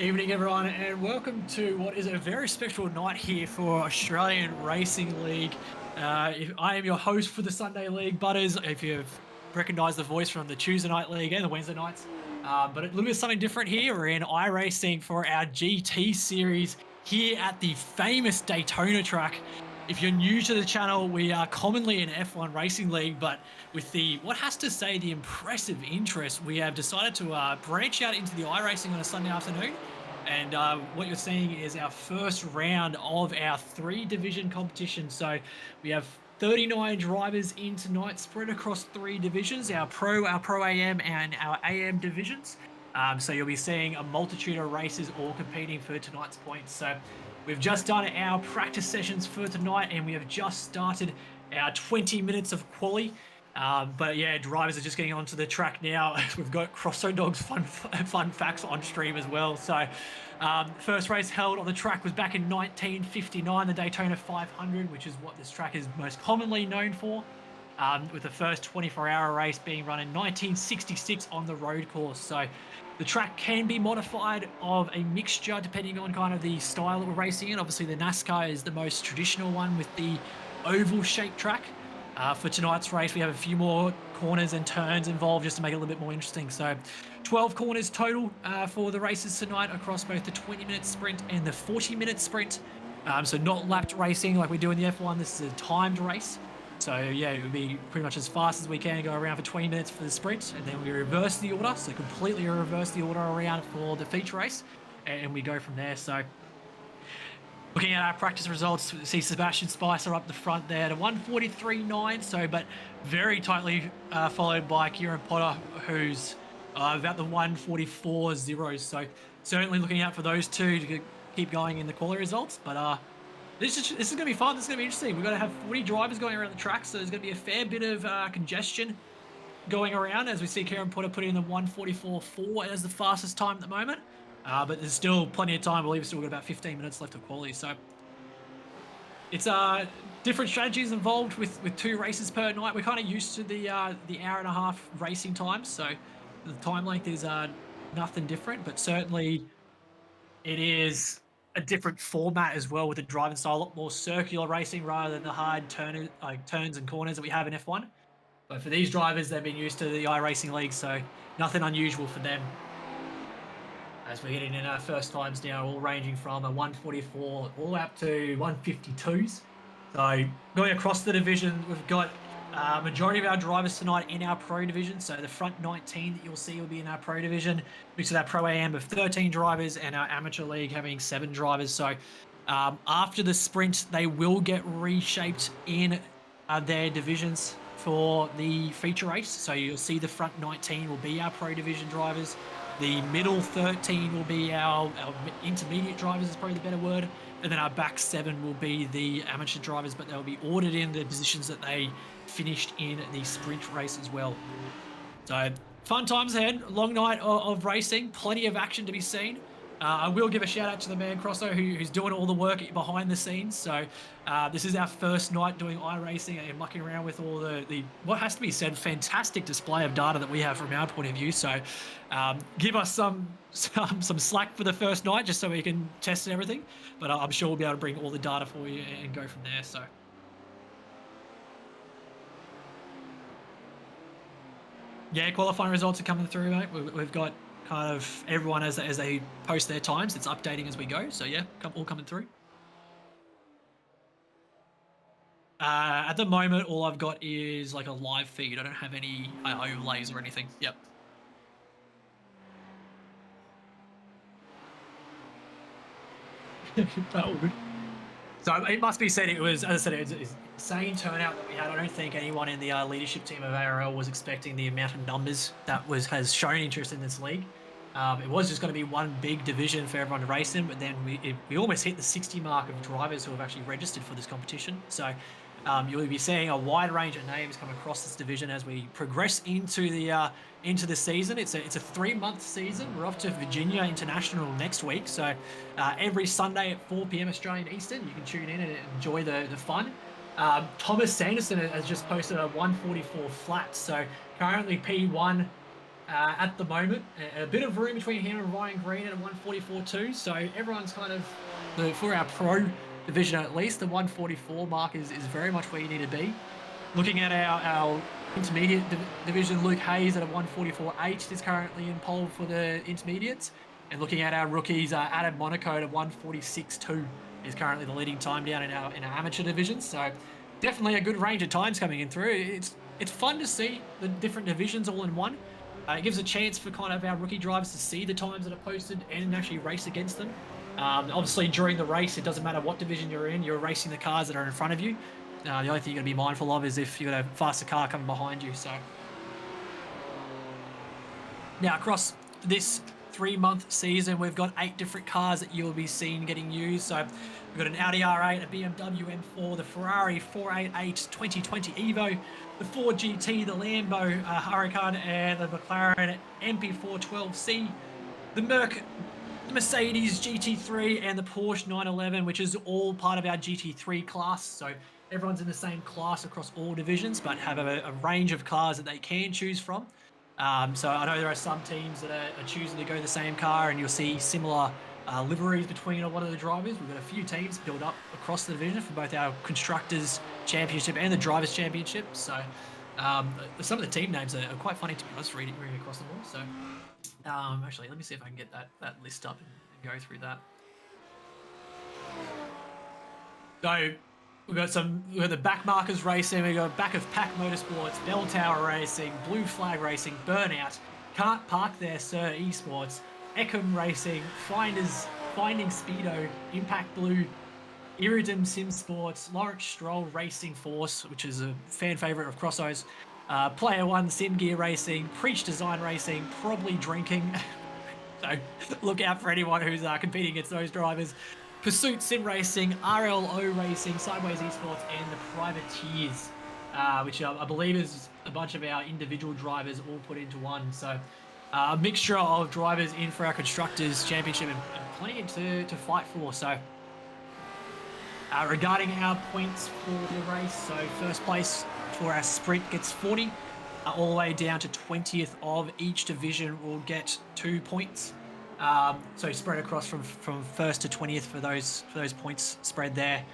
Evening, everyone, and welcome to what is a very special night here for Australian Racing League. I am your host for the Sunday League, Butters, if you've recognised the voice from the Tuesday Night League and the Wednesday nights. But a little bit something different here. We're in iRacing for our GT series here at the famous Daytona track. If you're new to the channel, we are commonly an F1 Racing League, but with the, what has to say, the impressive interest, we have decided to branch out into the iRacing on a Sunday afternoon. And what you're seeing is our first round of our 3-division competition. So we have 39 drivers in tonight, spread across 3 divisions, our Pro AM, and our AM divisions. So you'll be seeing a multitude of races all competing for tonight's points. So we've just done our practice sessions for tonight, and we have just started our 20 minutes of quali. But yeah, drivers are just getting onto the track now. We've got Crosso Dog's fun facts on stream as well. So first race held on the track was back in 1959, the Daytona 500, which is what this track is most commonly known for, with the first 24-hour race being run in 1966 on the road course. So the track can be modified of a mixture depending on kind of the style that we're racing in. Obviously, the NASCAR is the most traditional one with the oval-shaped track. For tonight's race, we have a few more corners and turns involved just to make it a little bit more interesting. So 12 corners total for the races tonight across both the 20-minute sprint and the 40-minute sprint. So not lapped racing like we do in the F1. This is a timed race. So yeah, it would be pretty much as fast as we can, go around for 20 minutes for the sprint, and then we reverse the order. So completely reverse the order around for the feature race, and we go from there. So looking at our practice results, we see Sebastian Spicer up the front there at a 1:43.9, so but very tightly followed by Kieran Potter, who's about the 1:44.0. So certainly looking out for those two to keep going in the quality results. But this is going to be fun. This is going to be interesting. We've got to have 40 drivers going around the track, so there's going to be a fair bit of congestion going around as we see Kieran Potter put in the 1:44.4 as the fastest time at the moment. But there's still plenty of time. I believe we've still got about 15 minutes left of quality. So it's different strategies involved with 2 races per night. We're kind of used to the hour and a half racing time, so the time length is nothing different. But certainly it is a different format as well with the driving style, a lot more circular racing rather than the hard turns and corners that we have in F1. But for these drivers, they've been used to the iRacing League, so nothing unusual for them. As we're getting in our first times now, all ranging from a 1:44 all up to 1:52s. So going across the division, we've got majority of our drivers tonight in our Pro division. So the front 19 that you'll see will be in our Pro division, mixed with our Pro AM of 13 drivers and our Amateur League having 7 drivers. So after the sprint, they will get reshaped in their divisions for the feature race. So you'll see the front 19 will be our Pro division drivers. The middle 13 will be our intermediate drivers, is probably the better word. And then our back 7 will be the amateur drivers, but they'll be ordered in the positions that they finished in the sprint race as well. So fun times ahead, long night of racing, plenty of action to be seen. I will give a shout out to the man Crosso who's doing all the work behind the scenes. So this is our first night doing iRacing and mucking around with all the what has to be said, fantastic display of data that we have from our point of view. So give us some slack for the first night just so we can test everything. But I'm sure we'll be able to bring all the data for you and go from there. So. Yeah, qualifying results are coming through, mate. We've got kind of everyone as they post their times. It's updating as we go. So yeah, all coming through. At the moment, all I've got is like a live feed. I don't have any overlays or anything. Yep. All good. So it must be said, it was, as I said, it's insane turnout that we had. I don't think anyone in the leadership team of ARL was expecting the amount of numbers that has shown interest in this league. It was just going to be one big division for everyone to race in, but then we almost hit the 60 mark of drivers who have actually registered for this competition. So you'll be seeing a wide range of names come across this division as we progress into the season. It's a 3-month season. We're off to Virginia International next week, so every Sunday at 4 p.m. Australian Eastern, you can tune in and enjoy the fun. Thomas Sanderson has just posted a 144 flat, so currently P1 at the moment. A bit of room between him and Ryan Green at a 144 too. So everyone's kind of, for our pro division at least, the 144 mark is very much where you need to be. Looking at our intermediate division, Luke Hayes at a 144.8 is currently in pole for the intermediates. And looking at our rookies, Adam Monaco at a 146.2 is currently the leading time down in our amateur division. So definitely a good range of times coming in through. It's fun to see the different divisions all in one. It gives a chance for kind of our rookie drivers to see the times that are posted and actually race against them. Obviously, during the race, it doesn't matter what division you're in, you're racing the cars that are in front of you. The only thing you're going to be mindful of is if you've got a faster car coming behind you. So now across this 3-month season, we've got 8 different cars that you'll be seeing getting used. So we've got an Audi R8, a BMW M4, the Ferrari 488 2020 Evo, the Ford GT, the Lambo Huracan, and the McLaren MP412C, the Mercedes GT3, and the Porsche 911, which is all part of our GT3 class. So everyone's in the same class across all divisions, but have a range of cars that they can choose from. So I know there are some teams that are choosing to go the same car, and you'll see similar liveries between a lot of the drivers. We've got a few teams built up across the division for both our Constructors Championship and the Drivers Championship. So some of the team names are quite funny to be honest, reading across them all. So actually, let me see if I can get that list up and go through that. So we've got the back markers racing, we've got Back of Pack Motorsports, Bell Tower Racing, Blue Flag Racing, Burnout, Can't Park There Sir Esports, Eckham Racing, Finding Speedo, Impact Blue, Iridium Sim Sports, Lawrence Stroll Racing Force, which is a fan favorite of Crossos, Player One Sim Gear Racing, Preach Design Racing, Probably Drinking. So look out for anyone who's competing against those drivers. Pursuit Sim Racing, RLO Racing, Sideways Esports, and the Privateers, which I believe is a bunch of our individual drivers all put into one. So a mixture of drivers in for our Constructors Championship and plenty to fight for. So regarding our points for the race, so first place for our sprint gets 40, all the way down to 20th of each division will get 2 points. So spread across from 1st to 20th for those points spread there.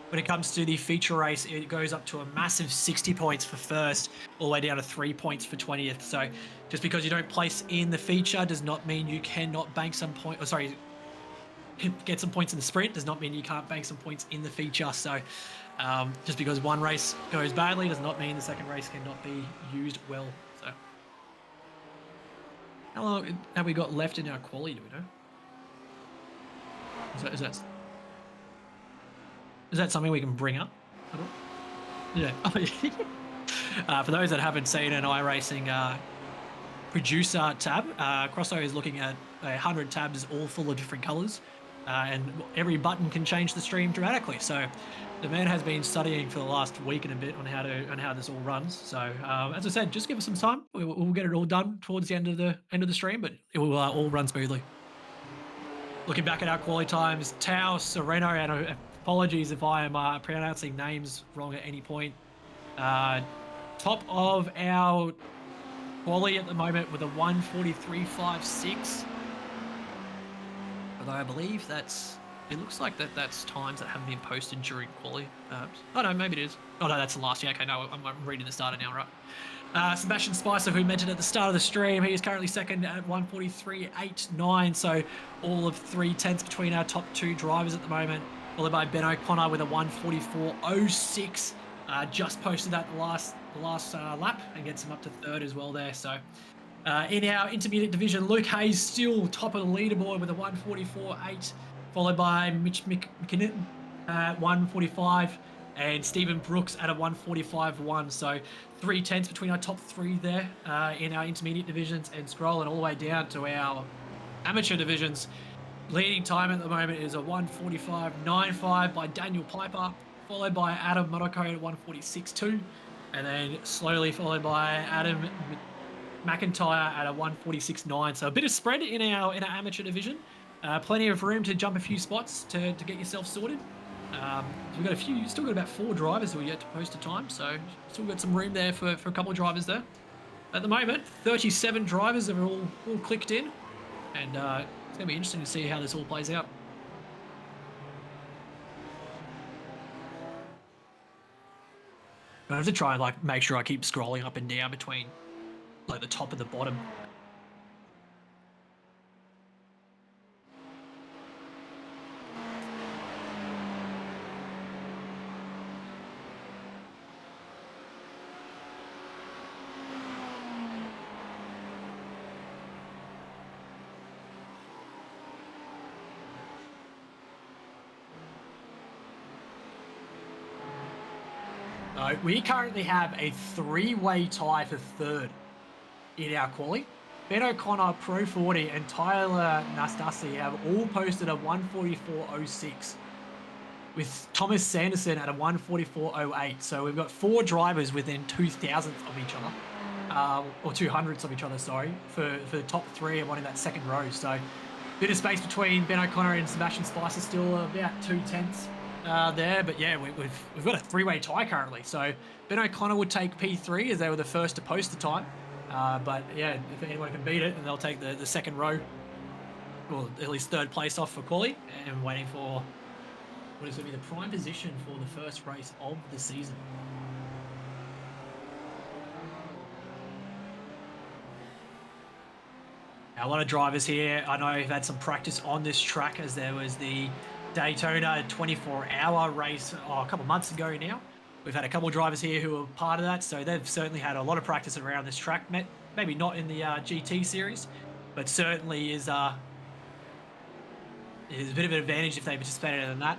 When it comes to the feature race, it goes up to a massive 60 points for first, all the way down to 3 points for 20th. So just because you don't place in the feature does not mean you cannot bank some points. Get some points in the sprint does not mean you can't bank some points in the feature. So just because one race goes badly does not mean the second race cannot be used well. So how long have we got left in our quali, do we know? Is that something we can bring up? Yeah. For those that haven't seen an iRacing producer tab, Crosso is looking at 100 tabs all full of different colors. And every button can change the stream dramatically. So the man has been studying for the last week and a bit on how this all runs. So as I said, just give us some time. We'll get it all done towards the end of the stream, but it will all run smoothly. Looking back at our quality times, Tao, Sereno, and apologies if I am pronouncing names wrong at any point. Top of our quality at the moment with a 1:43.56. Although I believe it looks like that's times that haven't been posted during quali. Oh no, maybe it is. Oh no, that's the last year. Okay, no, I'm reading the starter now, right? Sebastian Spicer, who mentioned at the start of the stream, he is currently second at 1:43.89. So all of 3/10 between our top 2 drivers at the moment. Followed by Ben O'Connor with a 1:44.06. Just posted that the last lap and gets him up to 3rd as well there. So in our intermediate division, Luke Hayes still top of the leaderboard with a 1:44.8, followed by Mitch McKinnon at 1:45, and Stephen Brooks at a 1:45.1. So 3/10 between our top 3 there in our intermediate divisions, and scrolling all the way down to our Amateur divisions, leading time at the moment is a 1:45.95 by Daniel Piper, followed by Adam Monaco at 1:46.2, and then slowly followed by Adam McIntyre at a 1:46.9. So a bit of spread in our amateur division. Plenty of room to jump a few spots to get yourself sorted. We've got still got about 4 drivers who are yet to post a time, so still got some room there for a couple of drivers there. At the moment, 37 drivers are all clicked in, and it's going to be interesting to see how this all plays out. I have to try and like make sure I keep scrolling up and down between like the top and the bottom. We currently have a 3-way tie for third in our quali. Ben O'Connor, Pro 40, and Tyler Nastasi have all posted a 1:44.06, with Thomas Sanderson at a 1:44.08. So we've got 4 drivers within 2,000th of each other, or 200ths of each other, sorry, for the top 3 and one in that second row. So bit of space between Ben O'Connor and Sebastian Spicer, still about 2/10 there, but yeah, we've got a 3-way tie currently. So Ben O'Connor would take P3 as they were the first to post the time, but yeah, if anyone can beat it, then they'll take the second row, or at least third place off for quali, and waiting for what is going to be the prime position for the first race of the season. Now, a lot of drivers here, I know, have had some practice on this track, as there was the Daytona 24-hour race a couple of months ago now. We've had a couple of drivers here who are part of that, so they've certainly had a lot of practice around this track. Maybe not in the GT series, but certainly is a bit of an advantage if they participated in that.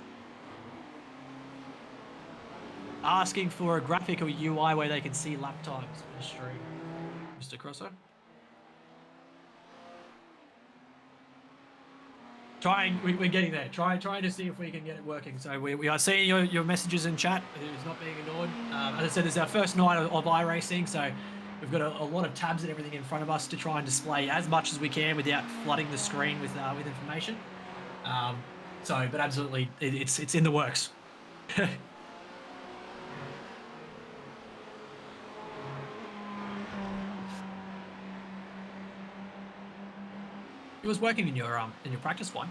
Asking for a graphic or UI where they can see lap times on the stream, Mr. Crosso. We're getting there. Trying to see if we can get it working. So we are seeing your messages in chat. It is not being ignored. As I said, this is our first night of iRacing, so we've got a lot of tabs and everything in front of us to try and display as much as we can without flooding the screen with information. But absolutely, it's in the works. It was working in your practice one.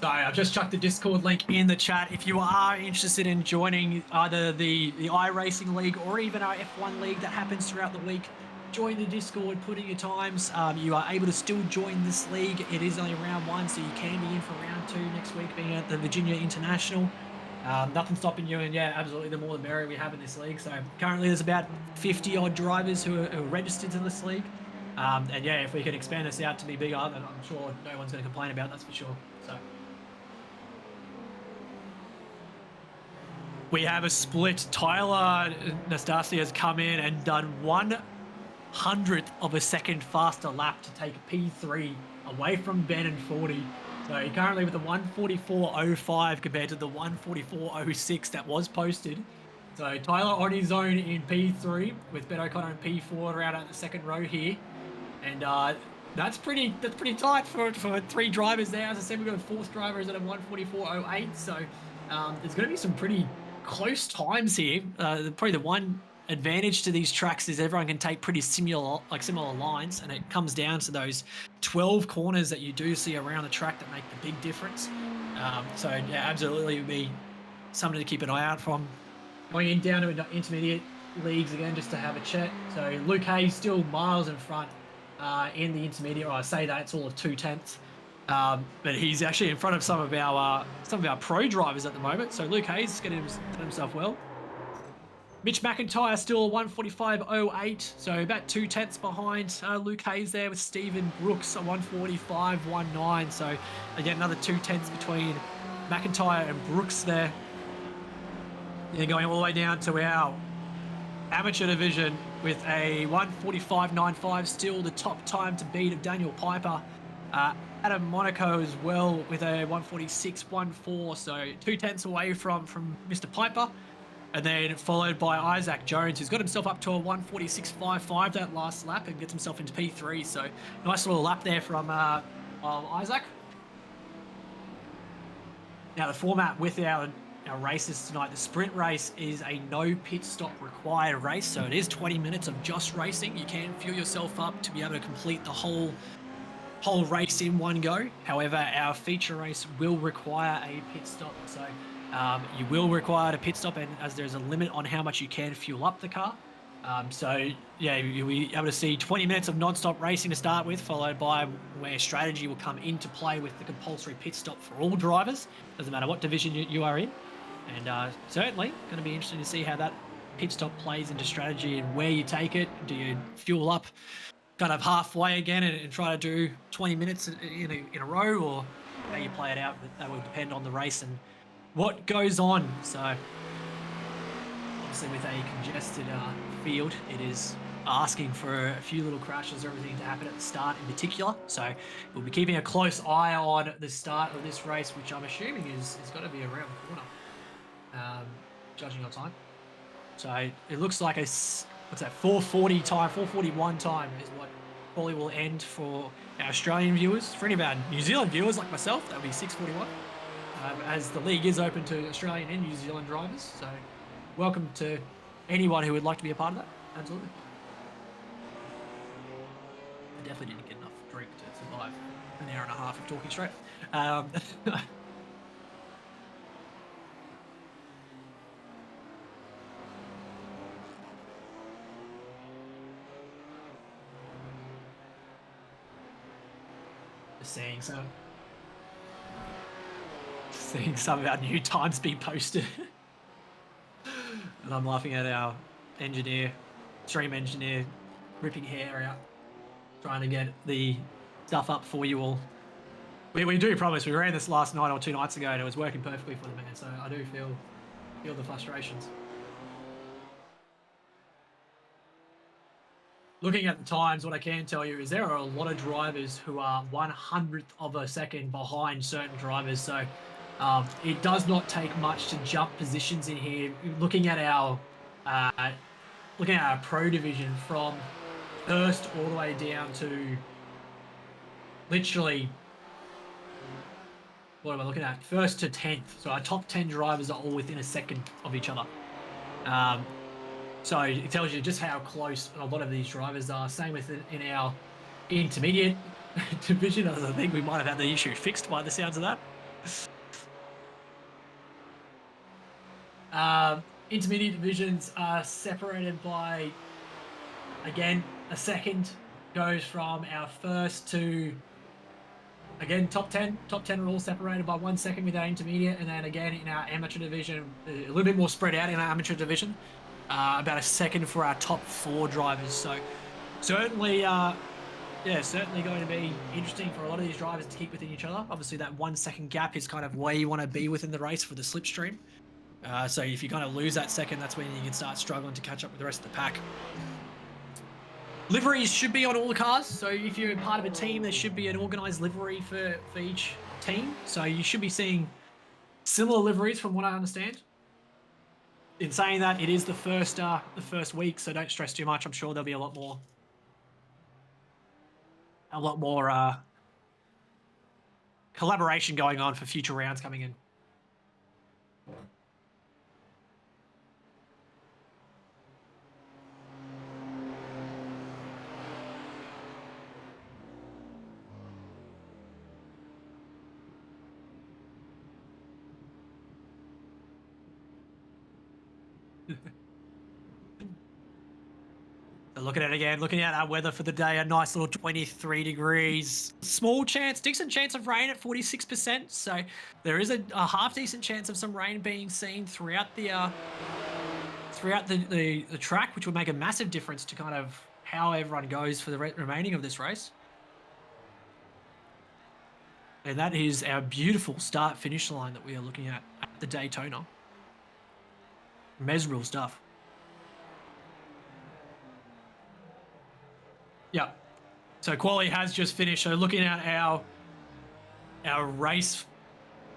Sorry, I've just chucked the Discord link in the chat. If you are interested in joining either the iRacing League or even our F1 League that happens throughout the week, join the Discord, put in your times. You are able to still join this league. It is only round 1, so you can be in for round 2 next week, being at the Virginia International. Nothing stopping you, and yeah, absolutely, the more the merrier we have in this league. So currently there's about 50 odd drivers who are registered to this league, and yeah, if we can expand this out to be bigger, then I'm sure no one's going to complain about, that's for sure. So we have a split. Tyler Nastasi has come in and done 1/100th of a second faster lap to take P3 away from Ben and 40. So currently with the 1:44.05 compared to the 1:44.06 that was posted. So Tyler on his own in P3 with Ben O'Connor in P4 around at the second row here. And that's pretty tight for 3 drivers there. As I said, we've got a 4th driver is at a 1:44.08. So there's going to be some pretty close times here. Probably the one advantage to these tracks is everyone can take pretty similar lines, and it comes down to those 12 corners that you do see around the track that make the big difference. So yeah, absolutely would be something to keep an eye out from. Going in down to intermediate leagues again, just to have a chat. So Luke Hayes still miles in front in the intermediate. I say that it's all of 2/10, but he's actually in front of some of our pro drivers at the moment. So Luke Hayes is getting himself well. Mitch McIntyre still 1:45.08, so about 2/10 behind Luke Hayes there, with Stephen Brooks at 1:45.19. So again, another 2/10 between McIntyre and Brooks there. Yeah, going all the way down to our amateur division. with a 1:45.95, still the top time to beat of Daniel Piper. Adam Monaco as well with a 1:46.14, so 2/10 away from Mr. Piper. And then followed by Isaac Jones, who's got himself up to a 1:46.55 that last lap and gets himself into P3. So nice little lap there from Isaac. Now the format with our races tonight, the sprint race is a no pit stop required race. So it is 20 minutes of just racing. You can fuel yourself up to be able to complete the whole race in one go. However, our feature race will require a pit stop. So you will require a pit stop, and as there's a limit on how much you can fuel up the car. So yeah, you'll be able to see 20 minutes of non-stop racing to start with, followed by where strategy will come into play with the compulsory pit stop for all drivers. Doesn't matter what division you are in. And certainly going to be interesting to see how that pit stop plays into strategy and where you take it. Do you fuel up kind of halfway again and try to do 20 minutes in a row, or how you play it out? That will depend on the race and what goes on. So obviously with a congested field, it is asking for a few little crashes or everything to happen at the start in particular. So we'll be keeping a close eye on the start of this race, which I'm assuming is got to be around the corner, judging on time. So it looks like what's that, 4:40 time, 4:41 time is what probably will end for our Australian viewers. For any of our New Zealand viewers like myself, that'll be 6:41. As the league is open to Australian and New Zealand drivers. So welcome to anyone who would like to be a part of that. Absolutely. I definitely didn't get enough drink to survive an hour and a half of talking straight. Just seeing some of our new times being posted. And I'm laughing at our stream engineer, ripping hair out, trying to get the stuff up for you all. We do promise. We ran this last night or 2 nights ago, and it was working perfectly for the man. So I do feel the frustrations. Looking at the times, what I can tell you is there are a lot of drivers who are 1/100th of a second behind certain drivers. So it does not take much to jump positions in here. Looking at our pro division from first all the way down to literally, what am I looking at? First to 10th. So our top 10 drivers are all within a second of each other. So it tells you just how close a lot of these drivers are. Same with in our intermediate division. I think we might have had the issue fixed by the sounds of that. Intermediate divisions are separated by, again, a second goes from our first to, again, top 10. Top 10 are all separated by 1 second with our intermediate. And then again, in our amateur division, a little bit more spread out in our amateur division. About a second for our top 4 drivers. So certainly, certainly going to be interesting for a lot of these drivers to keep within each other. Obviously, that 1 second gap is kind of where you want to be within the race for the slipstream. So if you kind of lose that second, that's when you can start struggling to catch up with the rest of the pack. Liveries should be on all the cars. So if you're part of a team, there should be an organized livery for each team. So you should be seeing similar liveries from what I understand. In saying that, it is the first week, so don't stress too much. I'm sure there'll be a lot more collaboration going on for future rounds coming in. So looking at it again, looking at our weather for the day, a nice little 23 degrees. Decent chance of rain at 46%. So there is a half decent chance of some rain being seen throughout the track, which would make a massive difference to kind of how everyone goes for the remaining of this race. And that is our beautiful start-finish line that we are looking at the Daytona. Mesmerable stuff. So quali has just finished. So looking at our race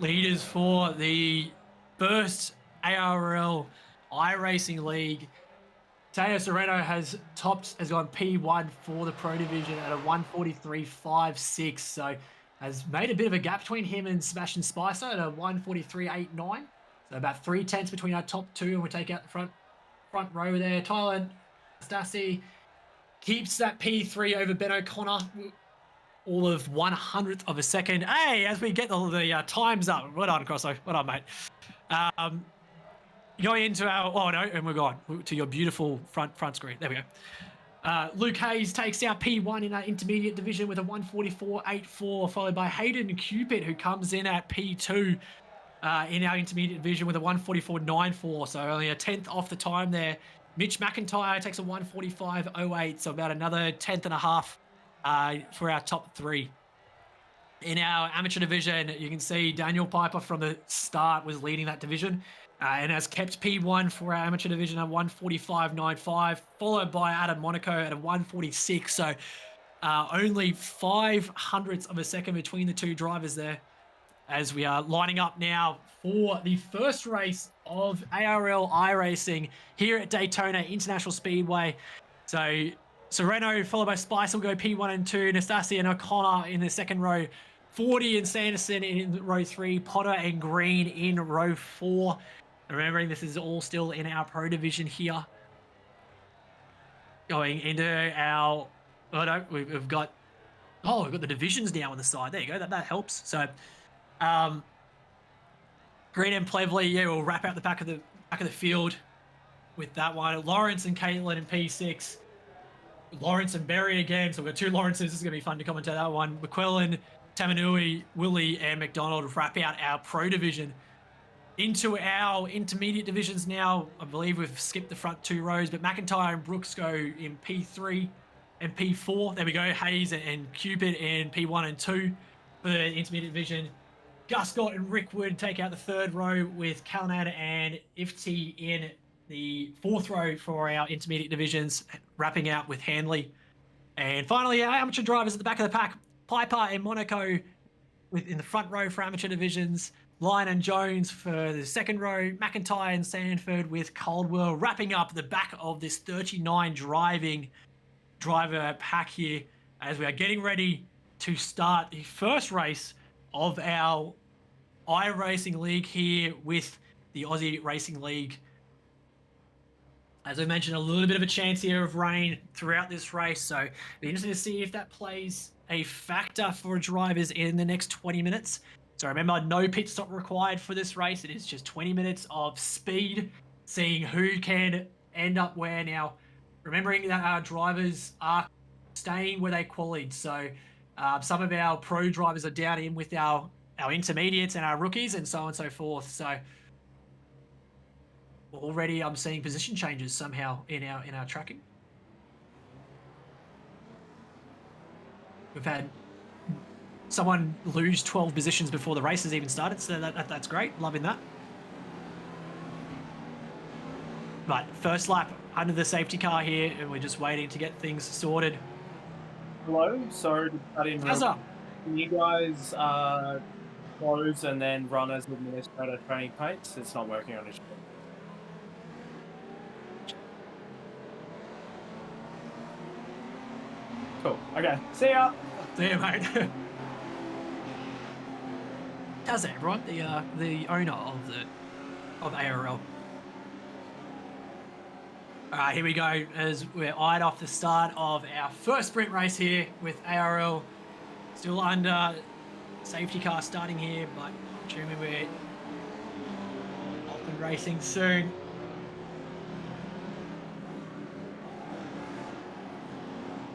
leaders for the first ARL iRacing League. Teo Sereno has gone P1 for the Pro Division at a 143.56. So has made a bit of a gap between him and Sebastian Spicer at a 143.89. So about 3/10 between our top two, and we take out the front row there. Tyler Stassi keeps that P3 over Ben O'Connor, all of 1/100th of a second. Hey, as we get the times up. Well done, Crosso. Well done, mate. Going into our, oh no, and we're gone to your beautiful front screen. There we go. Luke Hayes takes out P1 in our intermediate division with a 144.84, followed by Hayden Cupid, who comes in at P2 in our intermediate division with a 144.94, so only a 10th off the time there. Mitch McIntyre takes a 145.08, so about another 10th and a half for our top three. In our amateur division, you can see Daniel Piper from the start was leading that division and has kept P1 for our amateur division at 145.95, followed by Adam Monaco at a 146. So only 0.05 of a second between the two drivers there, as we are lining up now for the first race of ARL iRacing here at Daytona International Speedway. So Sereno followed by Spice will go P1 and 2, Nastasi and O'Connor in the second row, 40 and Sanderson in row 3, Potter and Green in row 4. Remembering this is all still in our Pro Division here. Going into our, oh no, we've got the divisions now on the side. There you go, that helps. So Green and Plevely, yeah, we'll wrap out the back of the field with that one. Lawrence and Caitlin in P6. Lawrence and Berry again. So we've got two Lawrences. This is going to be fun to commentate that one. McQuillan, Tamanui, Willie, and McDonald wrap out our Pro Division. Into our intermediate divisions now. I believe we've skipped the front two rows, but McIntyre and Brooks go in P3 and P4. There we go. Hayes and Cupid in P1 and 2 for the intermediate division. Guscott and Rickwood take out the third row with Callanan and Ifti in the fourth row for our intermediate divisions, wrapping out with Hanley. And finally, our amateur drivers at the back of the pack, Piper and Monaco in the front row for amateur divisions, Lyon and Jones for the second row, McIntyre and Sanford with Caldwell wrapping up the back of this 39 driver pack here, as we are getting ready to start the first race of our iRacing League here with the Aussie Racing League. As I mentioned, a little bit of a chance here of rain throughout this race, so it'll be interesting to see if that plays a factor for drivers in the next 20 minutes. So remember, no pit stop required for this race. It is just 20 minutes of speed, seeing who can end up where. Now, remembering that our drivers are staying where they qualified. So some of our pro drivers are down in with our intermediates and our rookies and so on and so forth. So already I'm seeing position changes somehow in our tracking. We've had someone lose 12 positions before the race has even started, so that's great. Loving that. But first lap under the safety car here, and we're just waiting to get things sorted. Hello, sorry to cut in. How's up? Can you guys close and then run as administrator training paints? It's not working on his show. Cool. Okay. See ya. See ya, mate. How's that, everyone? The owner of ARL. All right, here we go as we're eyed off the start of our first sprint race here with ARL. Still under safety car starting here, but assuming we're off and racing soon.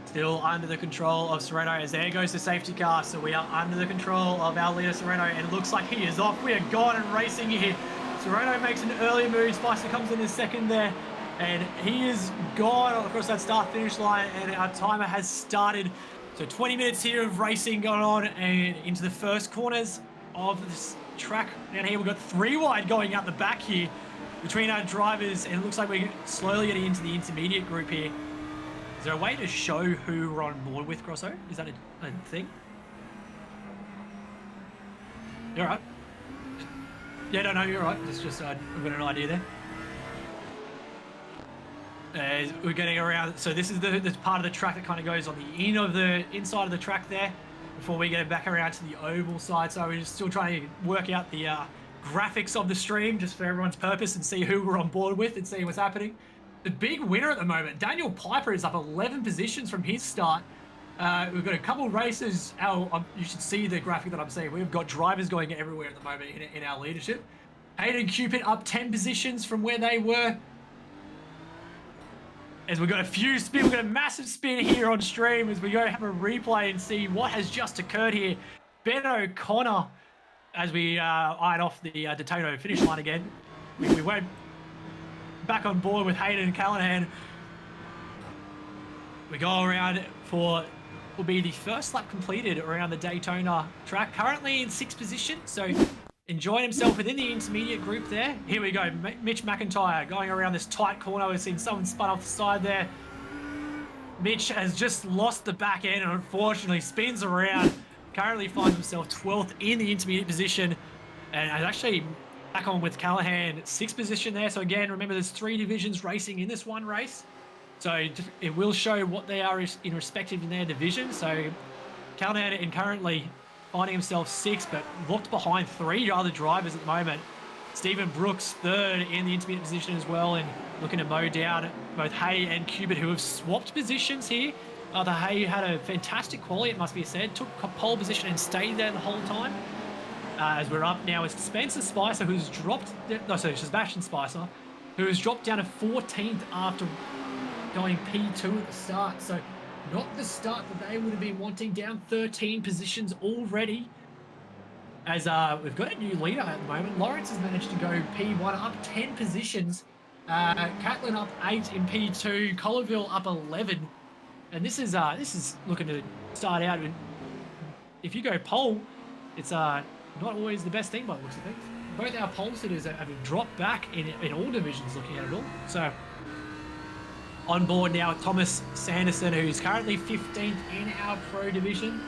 Still under the control of Sereno, as there goes the safety car. So we are under the control of our leader, Sereno, and it looks like he is off. We are gone and racing here. Sereno makes an early move. Spicer comes in the second there, and he is gone across that start-finish line, and our timer has started. So 20 minutes here of racing going on, and into the first corners of this track. Down here, we've got 3 wide going out the back here between our drivers, and it looks like we're slowly getting into the intermediate group here. Is there a way to show who we're on board with, Grosso? Is that a thing? You're right. Yeah, no, you're right. It's just I've got an idea there. We're getting around. So this is the part of the track that kind of goes on the inside of the track there before we get back around to the oval side. So we're just still trying to work out the graphics of the stream just for everyone's purpose and see who we're on board with and see what's happening. The big winner at the moment, Daniel Piper, is up 11 positions from his start. We've got a couple of races. You should see the graphic that I'm seeing. We've got drivers going everywhere at the moment in our leadership. Hayden Cupid up 10 positions from where they were. As we've got we've got a massive spin here on stream as we go have a replay and see what has just occurred here. Ben O'Connor, as we iron off the Daytona finish line again. We went back on board with Hayden and Callahan. We go around will be the first lap completed around the Daytona track. Currently in 6th position, so enjoying himself within the intermediate group there. Here we go, Mitch McIntyre going around this tight corner. We've seen someone spun off the side there. Mitch has just lost the back end and unfortunately spins around. Currently finds himself 12th in the intermediate position. And actually back on with Callahan, 6th position there. So again, remember there's 3 divisions racing in this one race. So it will show what they are in respective in their division. So Callahan currently finding himself 6th, but locked behind 3 other drivers at the moment. Stephen Brooks 3rd in the intermediate position as well, and looking to mow down both Hay and Cupid, who have swapped positions here. The Hay had a fantastic quali, it must be said, took pole position and stayed there the whole time. As we're up now is Spencer Spicer, who's dropped, Sebastian Spicer, who has dropped down to 14th after going P2 at the start. So not the start that they would have been wanting, down 13 positions already. As we've got a new leader at the moment. Lawrence has managed to go P1 up 10 positions. Catlin up 8 in P2. Collierville up 11. And this is looking to start out. If you go pole, it's not always the best thing by the looks of things. Both our pole sitters have dropped back in all divisions looking at it all. So on board now Thomas Sanderson, who's currently 15th in our pro division,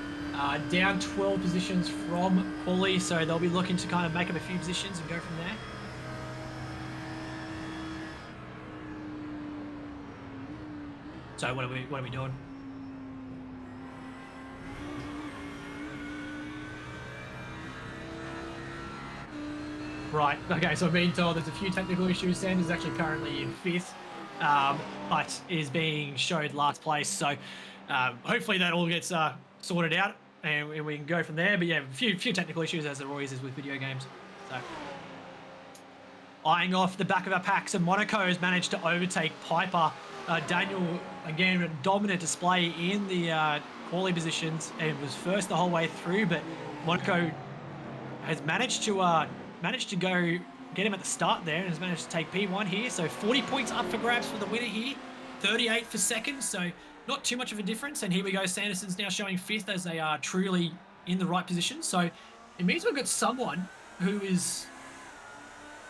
down 12 positions from quali, so they'll be looking to kind of make up a few positions and go from there. So what are we doing? Right, okay, so I've been told there's a few technical issues. Sanders is actually currently in 5th. But is being showed last place. So hopefully that all gets sorted out and we can go from there. But yeah, a few technical issues, as there always is with video games. So eyeing off the back of our packs, and Monaco has managed to overtake Piper. Daniel, again, a dominant display in the quali positions and was first the whole way through, but Monaco has managed to go get him at the start there and has managed to take P1 here. So 40 points up for grabs for the winner here, 38 for second, so not too much of a difference. And here we go, Sanderson's now showing 5th as they are truly in the right position. So it means we've got someone who is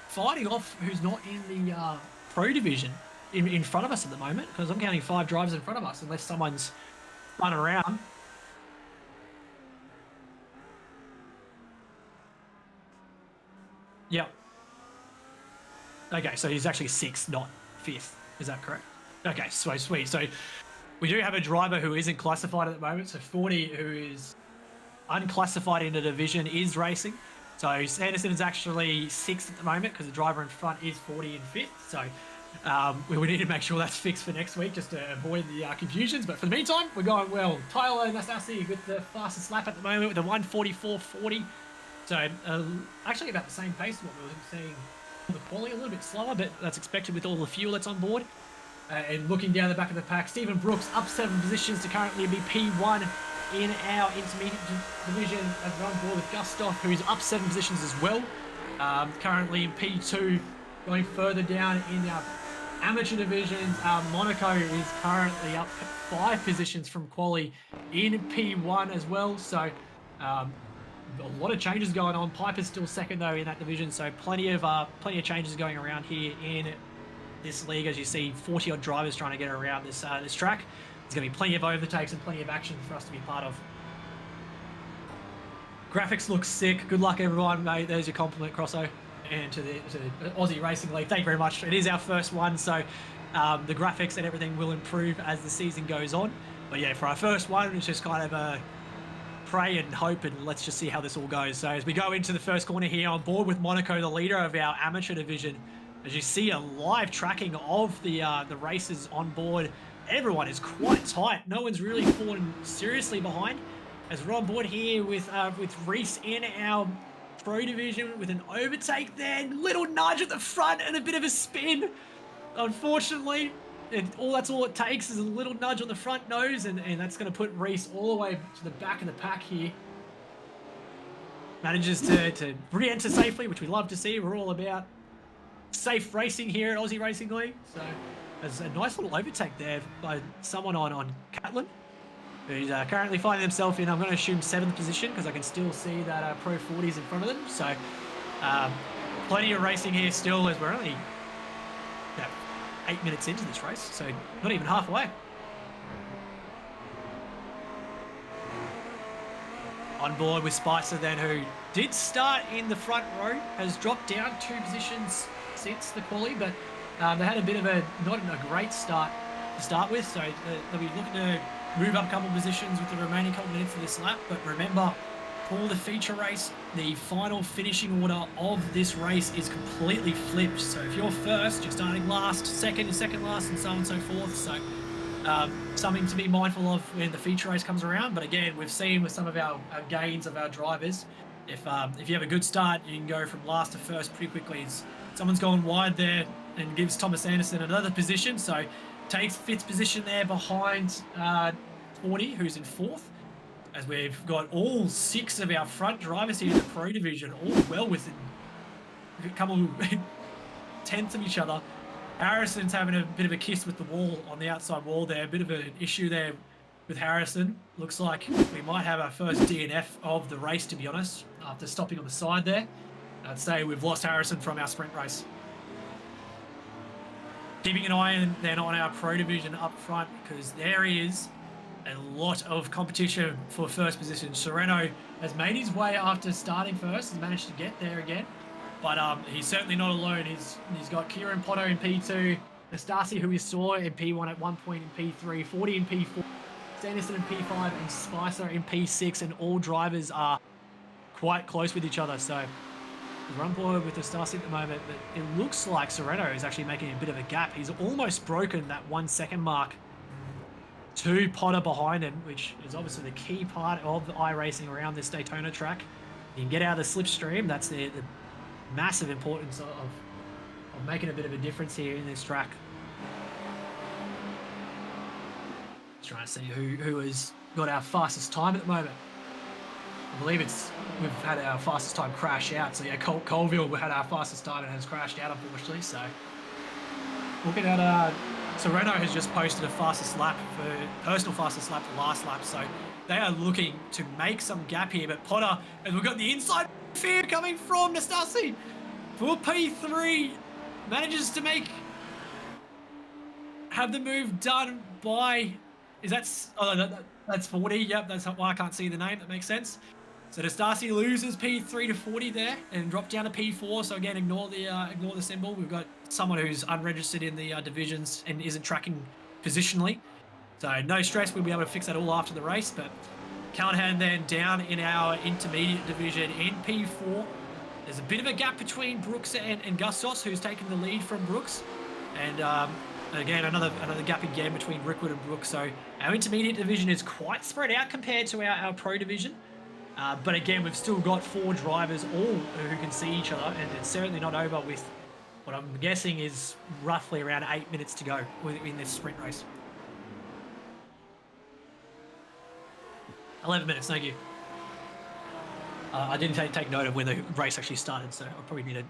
fighting off who's not in the pro division in front of us at the moment, because I'm counting 5 drivers in front of us unless someone's spun around. Yep. Okay, so he's actually 6th, not 5th. Is that correct? Okay, so sweet. So we do have a driver who isn't classified at the moment. So 40, who is unclassified in the division, is racing. So Sanderson is actually 6th at the moment because the driver in front is 40 and 5th. So we would need to make sure that's fixed for next week just to avoid the confusions. But for the meantime, we're going well. Tyler Nastasi with the fastest lap at the moment with a 1:44.40. So actually about the same pace as what we were seeing on the quali, a little bit slower, but that's expected with all the fuel that's on board. And looking down the back of the pack, Stephen Brooks up 7 positions to currently be P1 in our intermediate division. As we're on board with Gustav, who's up 7 positions as well. Currently in P2, going further down in our amateur divisions. Monaco is currently up 5 positions from quali in P1 as well. So a lot of changes going on. Piper's still 2nd though in that division, so plenty of changes going around here in this league. As you see, 40 odd drivers trying to get around this track. there's going to be plenty of overtakes and plenty of action for us to be part of. Graphics look sick. Good luck, everyone, mate. There's your compliment, Crosso, and to the Aussie Racing League. Thank you very much. It is our first one, so the graphics and everything will improve as the season goes on. But yeah, for our first one, it's just kind of a pray and hope, and let's just see how this all goes. So as we go into the first corner here, on board with Monaco, the leader of our amateur division, as you see a live tracking of the races on board, everyone is quite tight. No one's really fallen seriously behind. As we're on board here with Reese in our pro division with an overtake there, little nudge at the front and a bit of a spin. Unfortunately, that's all it takes is a little nudge on the front nose, and that's going to put Reese all the way to the back of the pack here. Manages to re-enter safely, which we love to see. We're all about safe racing here at Aussie Racing League. So there's a nice little overtake there by someone on Catlin, who's currently finding himself in, I'm going to assume, 7th position, because I can still see that Pro 40's in front of them. So plenty of racing here still, as we're only 8 minutes into this race, so not even halfway. On board with Spicer then, who did start in the front row, has dropped down 2 positions since the quali, but they had a bit of not a great start to start with, so they'll be looking to move up a couple of positions with the remaining couple of minutes of this lap. But remember, for the feature race, the final finishing order of this race is completely flipped. So if you're first, you're starting last, second last, and so on and so forth. So something to be mindful of when the feature race comes around. But again, we've seen with some of our gains of our drivers, if you have a good start, you can go from last to first pretty quickly. Someone's gone wide there and gives Thomas Anderson another position. So takes 5th position there behind 40, who's in 4th. As we've got all 6 of our front drivers here in the pro division, all well within a couple tenths of each other. Harrison's having a bit of a kiss with the wall on the outside wall there. A bit of an issue there with Harrison. Looks like we might have our first DNF of the race, to be honest, after stopping on the side there. I'd say we've lost Harrison from our sprint race. Keeping an eye then on our pro division up front, because there is a lot of competition for first position. Sereno has made his way after starting first. He's managed to get there again, but he's certainly not alone. He's got Kieran Potto in P2, Nastasi, who we saw in P1 at one point in P3, 40 in P4, Sanderson in P5, and Spicer in P6, and all drivers are quite close with each other. So we're on board with Nastasi at the moment, but it looks like Sereno is actually making a bit of a gap. He's almost broken that 1 second mark to Potter behind him, which is obviously the key part of the iRacing around this Daytona track. You can get out of the slipstream. That's the massive importance of making a bit of a difference here in this track. Just trying to see who has got our fastest time at the moment. I believe we've had our fastest time crash out. So yeah, Colville, we had our fastest time and has crashed out, unfortunately. So looking at Sereno has just posted a personal fastest lap for last lap, so they are looking to make some gap here. But Potter, and we've got the inside fear coming from Nastasi for P3, manages to have the move done by, that's 40. Yep, that's why I can't see the name. That makes sense. So Nastasi loses P3 to 40 there and dropped down to P4. So again, ignore the symbol. We've got someone who's unregistered in the divisions and isn't tracking positionally. So no stress. We'll be able to fix that all after the race. But Callahan then down in our intermediate division in P4. There's a bit of a gap between Brooks and Gustos, who's taken the lead from Brooks. And again, another gap again between Rickwood and Brooks. So our intermediate division is quite spread out compared to our pro division. But again, we've still got 4 drivers all who can see each other, and it's certainly not over with what I'm guessing is roughly around 8 minutes to go in this sprint race. 11 minutes, thank you. I didn't take note of when the race actually started, so I'll probably need to...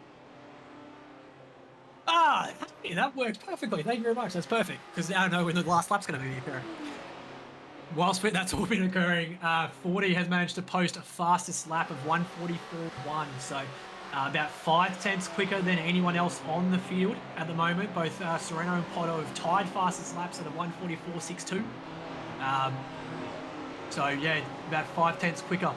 that worked perfectly. Thank you very much. That's perfect, because now I know when the last lap's going to be occurring. Whilst that's all been occurring, 40 has managed to post a fastest lap of 1:44.1, so about 5 tenths quicker than anyone else on the field at the moment. Both Sereno and Potto have tied fastest laps at a 1:44.62. So yeah, about 5/10 quicker.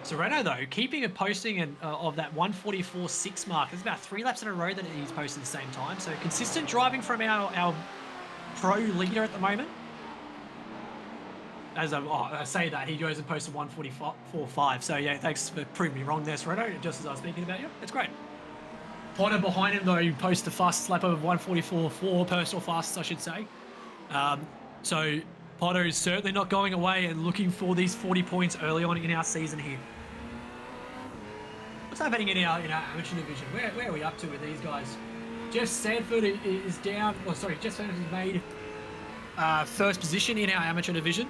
Sereno though, keeping a posting of that 1:44.6 mark. It's about 3 laps in a row that he's posted the same time. So consistent driving from our pro leader at the moment. As I say that, he goes and posts a 1:44.5. So yeah, thanks for proving me wrong there, Sereno, just as I was speaking about you. It's great. Potter behind him, though, he posts the fastest lap of 1:44.4, personal fastest, I should say. So Potter is certainly not going away and looking for these 40 points early on in our season here. What's happening in our amateur division? Where are we up to with these guys? Jeff Sanford is down. Oh, sorry, Jeff Sanford has made first position in our amateur division.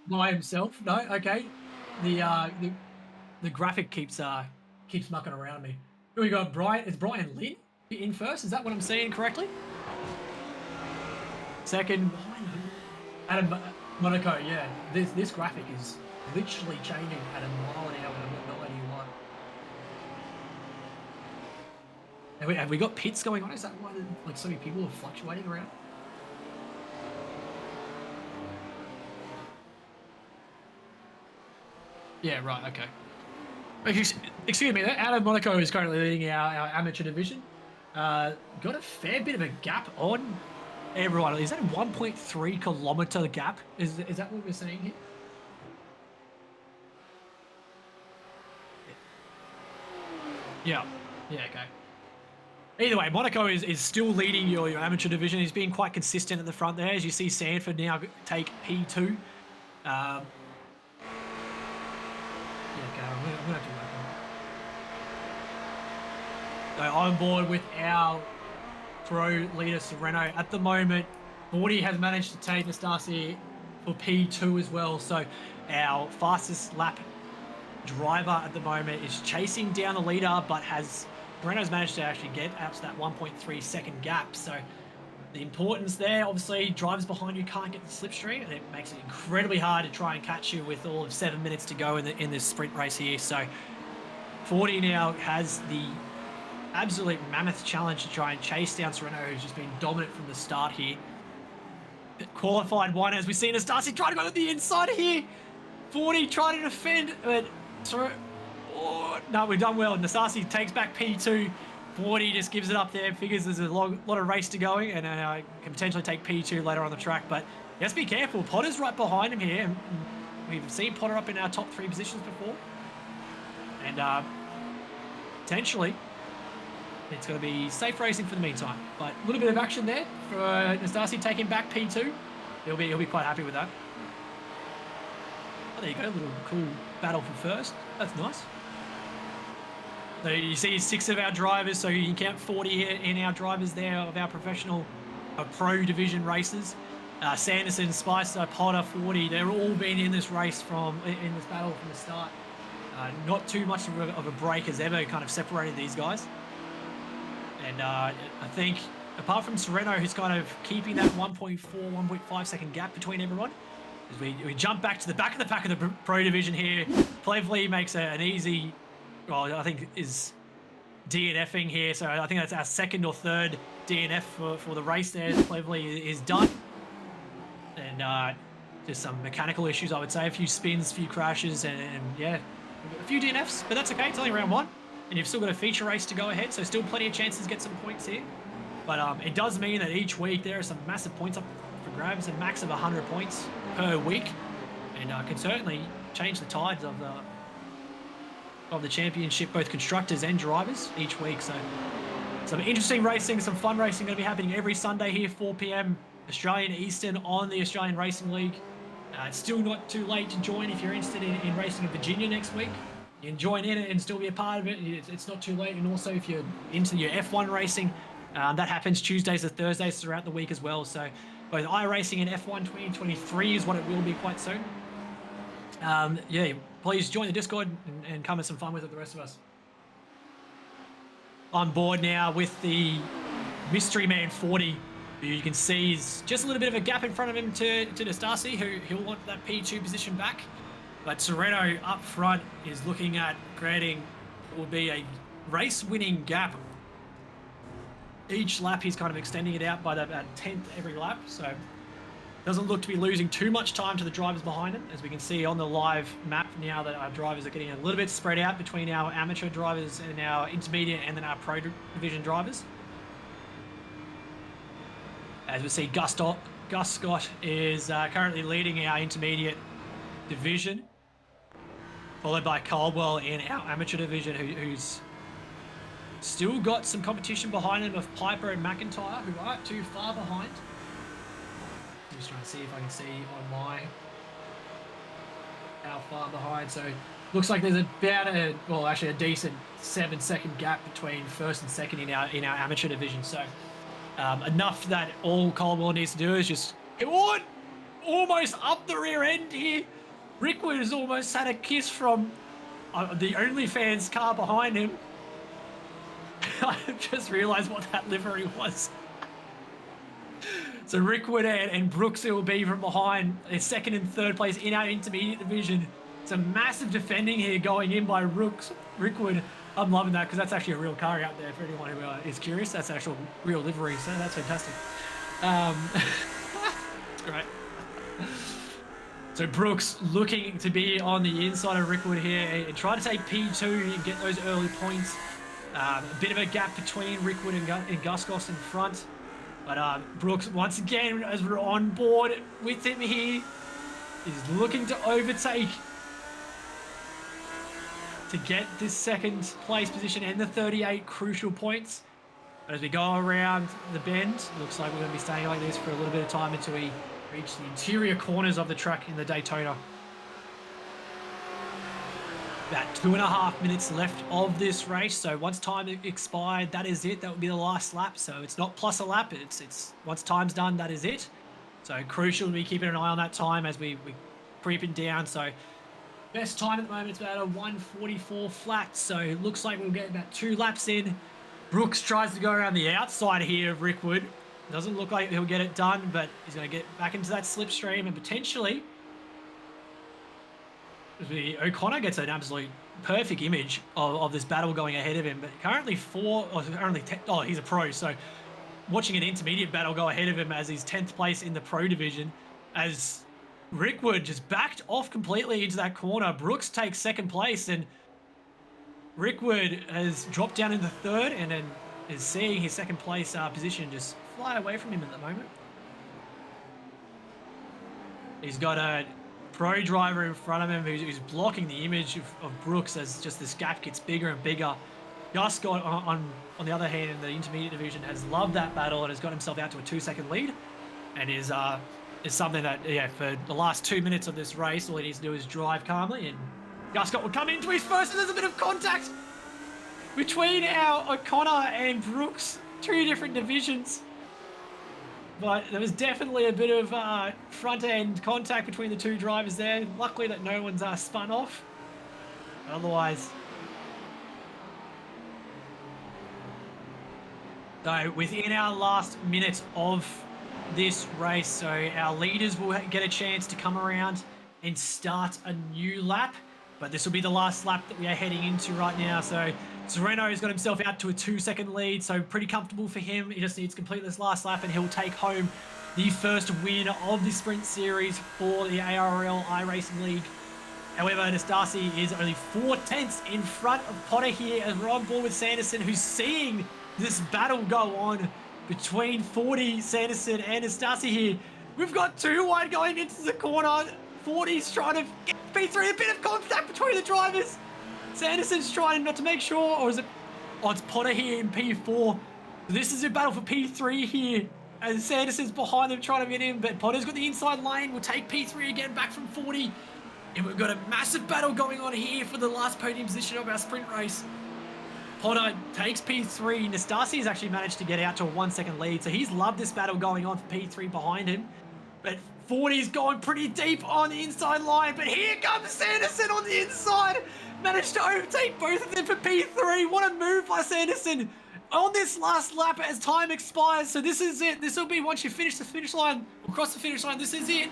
By himself? No, okay. The graphic keeps mucking around me. Here we go. Is Brian Lynn in first? Is that what I'm seeing correctly? Second, Adam Monaco. Yeah, this graphic is literally changing at a mile an hour. I've got no idea why. Have we got pits going on? Is that why like so many people are fluctuating around? Yeah, right. Okay. Excuse me. Adam Monaco is currently leading our amateur division. Got a fair bit of a gap on everyone. Is that a 1.3 kilometer gap? Is that what we're seeing here? Yeah. Yeah. Okay. Either way, Monaco is still leading your amateur division. He's been quite consistent at the front there. As you see, Sanford now take P2. Yeah, okay, I'm gonna have to work on it. So on board with our pro leader Sereno at the moment. 40 has managed to take Nastasi for P2 as well. So our fastest lap driver at the moment is chasing down the leader, but Sereno's managed to actually get up to that 1.3 second gap. So the importance there, obviously, drivers behind you can't get the slipstream, and it makes it incredibly hard to try and catch you with all of 7 minutes to go in this sprint race here. So 40 now has the absolute mammoth challenge to try and chase down Sereno, who's just been dominant from the start here. Qualified one, as we see Nastasi trying to go to the inside here. 40 trying to defend, but no, we've done well. Nastasi takes back P2. 40 just gives it up there, figures there's a lot of race to go, and can potentially take P2 later on the track, but let's be careful. Potter's right behind him here, and we've seen Potter up in our top 3 positions before, and potentially it's going to be safe racing for the meantime. But a little bit of action there for Nastasi taking back P2. He'll be quite happy with that. Oh, there you go, a little cool battle for first. That's nice. So you see 6 of our drivers, so you can count 40 in our drivers there of our professional pro division races. Sanderson, Spicer, Potter, 40, they're all been in this race in this battle from the start. Not too much of a break has ever kind of separated these guys. And I think, apart from Sereno, who's kind of keeping that 1.4, 1.5 second gap between everyone, as we jump back to the back of the pack of the pro division here. Plevely makes an easy, well, I think is DNFing here. So I think that's our second or third DNF for the race there. Plevely is done. And just some mechanical issues, I would say. A few spins, a few crashes, and yeah, a few DNFs, but that's okay. It's only round 1. And you've still got a feature race to go ahead, so still plenty of chances to get some points here. But it does mean that each week there are some massive points up for grabs, a max of 100 points per week, and can certainly change the tides of the championship, both constructors and drivers each week. So some interesting racing, some fun racing going to be happening every Sunday here, 4 p.m. Australian Eastern on the Australian Racing League. It's still not too late to join if you're interested in racing in Virginia next week. You can join in it and still be a part of it. It's not too late. And also, if you're into your F1 racing, that happens Tuesdays to Thursdays throughout the week as well. So both iRacing and F1 2023 is what it will be quite soon. Yeah, please join the Discord and come have some fun with it, the rest of us. On board now with the Mystery Man 40, who you can see is just a little bit of a gap in front of him to Nastasi, who he'll want that P2 position back. But Sereno up front is looking at creating what will be a race-winning gap each lap he's kind of extending it out by about 10th every lap. So doesn't look to be losing too much time to the drivers behind him. As we can see on the live map now that our drivers are getting a little bit spread out between our amateur drivers and our intermediate and then our pro division drivers. As we see, Gus Scott is currently leading our intermediate division, followed by Caldwell in our amateur division, who's still got some competition behind him of Piper and McIntyre, who aren't too far behind. I'm just trying to see if I can see on how far behind. So looks like there's about a decent 7-second gap between first and second in our amateur division. So enough that all Caldwell needs to do is just get on, almost up the rear end here. Rickwood has almost had a kiss from the OnlyFans car behind him. I just realised what that livery was. So Rickwood and Brooks will be from behind, in second and third place in our intermediate division. It's a massive defending here going in by Rickwood. I'm loving that because that's actually a real car out there for anyone who is curious. That's actual real livery, so that's fantastic. Great. So Brooks looking to be on the inside of Rickwood here and try to take P2 and get those early points. A bit of a gap between Rickwood and Gus in front. But Brooks, once again, as we're on board with him here, is looking to overtake to get this second place position and the 38 crucial points. But as we go around the bend, looks like we're going to be staying like this for a little bit of time until we reach the interior corners of the track in the Daytona. About 2.5 minutes left of this race, so once time expired, that is it. That will be the last lap. So it's not plus a lap. It's once time's done, that is it. So crucial to be keeping an eye on that time as we creeping down. So best time at the moment is about a 1:44 flat. So it looks like we'll get about 2 laps in. Brooks tries to go around the outside here of Rickwood. Doesn't look like he'll get it done, but he's going to get back into that slipstream and potentially O'Connor gets an absolute perfect image of this battle going ahead of him. But currently he's a pro, so watching an intermediate battle go ahead of him as he's 10th place in the pro division, as Rickwood just backed off completely into that corner. Brooks takes second place, and Rickwood has dropped down into third and then is seeing his second place position just fly away from him at the moment. He's got a pro driver in front of him who's blocking the image of Brooks as just this gap gets bigger and bigger. Gus Scott, on the other hand, in the intermediate division, has loved that battle and has got himself out to a 2-second lead, and is something that, for the last 2 minutes of this race, all he needs to do is drive calmly, and Gus Scott will come into his first, and there's a bit of contact between our O'Connor and Brooks, 2 different divisions. But there was definitely a bit of front-end contact between the 2 drivers there. Luckily that no one's spun off. Otherwise... So within our last minute of this race, so our leaders will get a chance to come around and start a new lap. But this will be the last lap that we are heading into right now. So Sereno's got himself out to a 2-second lead, so pretty comfortable for him. He just needs to complete this last lap and he'll take home the first win of the sprint series for the ARL iRacing League. However, Nastasi is only 4/10 in front of Potter here as we're on board with Sanderson, who's seeing this battle go on between 40, Sanderson, and Nastasi here. We've got 2 wide going into the corner. 40's trying to get P3, a bit of contact between the drivers. Sanderson's trying not to make sure, or is it? Oh, it's Potter here in P4. This is a battle for P3 here, as Sanderson's behind them trying to get in, but Potter's got the inside lane. We'll take P3 again back from 40. And we've got a massive battle going on here for the last podium position of our sprint race. Potter takes P3. Nastasi has actually managed to get out to a 1-second lead, so he's loved this battle going on for P3 behind him. But 40's going pretty deep on the inside line, but here comes Sanderson on the inside. Managed to overtake both of them for P3. What a move by Sanderson on this last lap as time expires. So this is it. This will be once you finish the finish line, or cross the finish line, this is it.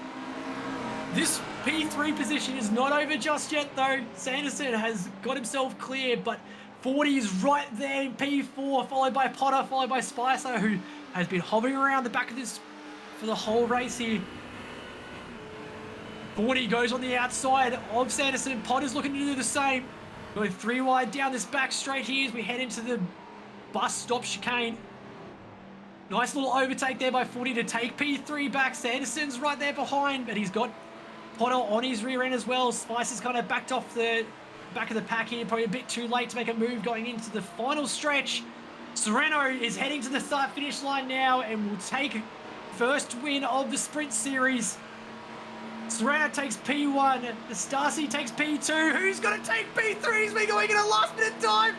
This P3 position is not over just yet though. Sanderson has got himself clear, but 40 is right there in P4, followed by Potter, followed by Spicer, who has been hovering around the back of this for the whole race here. 40 goes on the outside of Sanderson. Potter's looking to do the same. Going 3 wide down this back straight here as we head into the bus stop chicane. Nice little overtake there by 40 to take P3 back. Sanderson's right there behind, but he's got Potter on his rear end as well. Spicer's kind of backed off the back of the pack here. Probably a bit too late to make a move going into the final stretch. Serrano is heading to the start-finish line now and will take first win of the sprint series. Serrano takes P1. The Stasi takes P2. Who's going to take P3? He's been going in a last-minute time.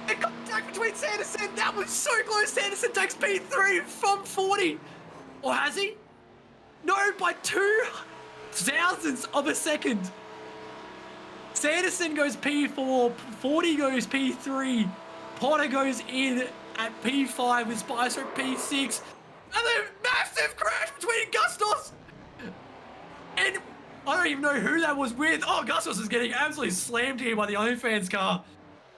The contact between Sanderson. That was so close. Sanderson takes P3 from 40. Or has he? No, by 2 thousandths of a second. Sanderson goes P4. 40 goes P3. Potter goes in at P5 with Spicer at P6. And a massive crash between Gustos. And I don't even know who that was with. Oh, Gustos is getting absolutely slammed here by the OnlyFans car.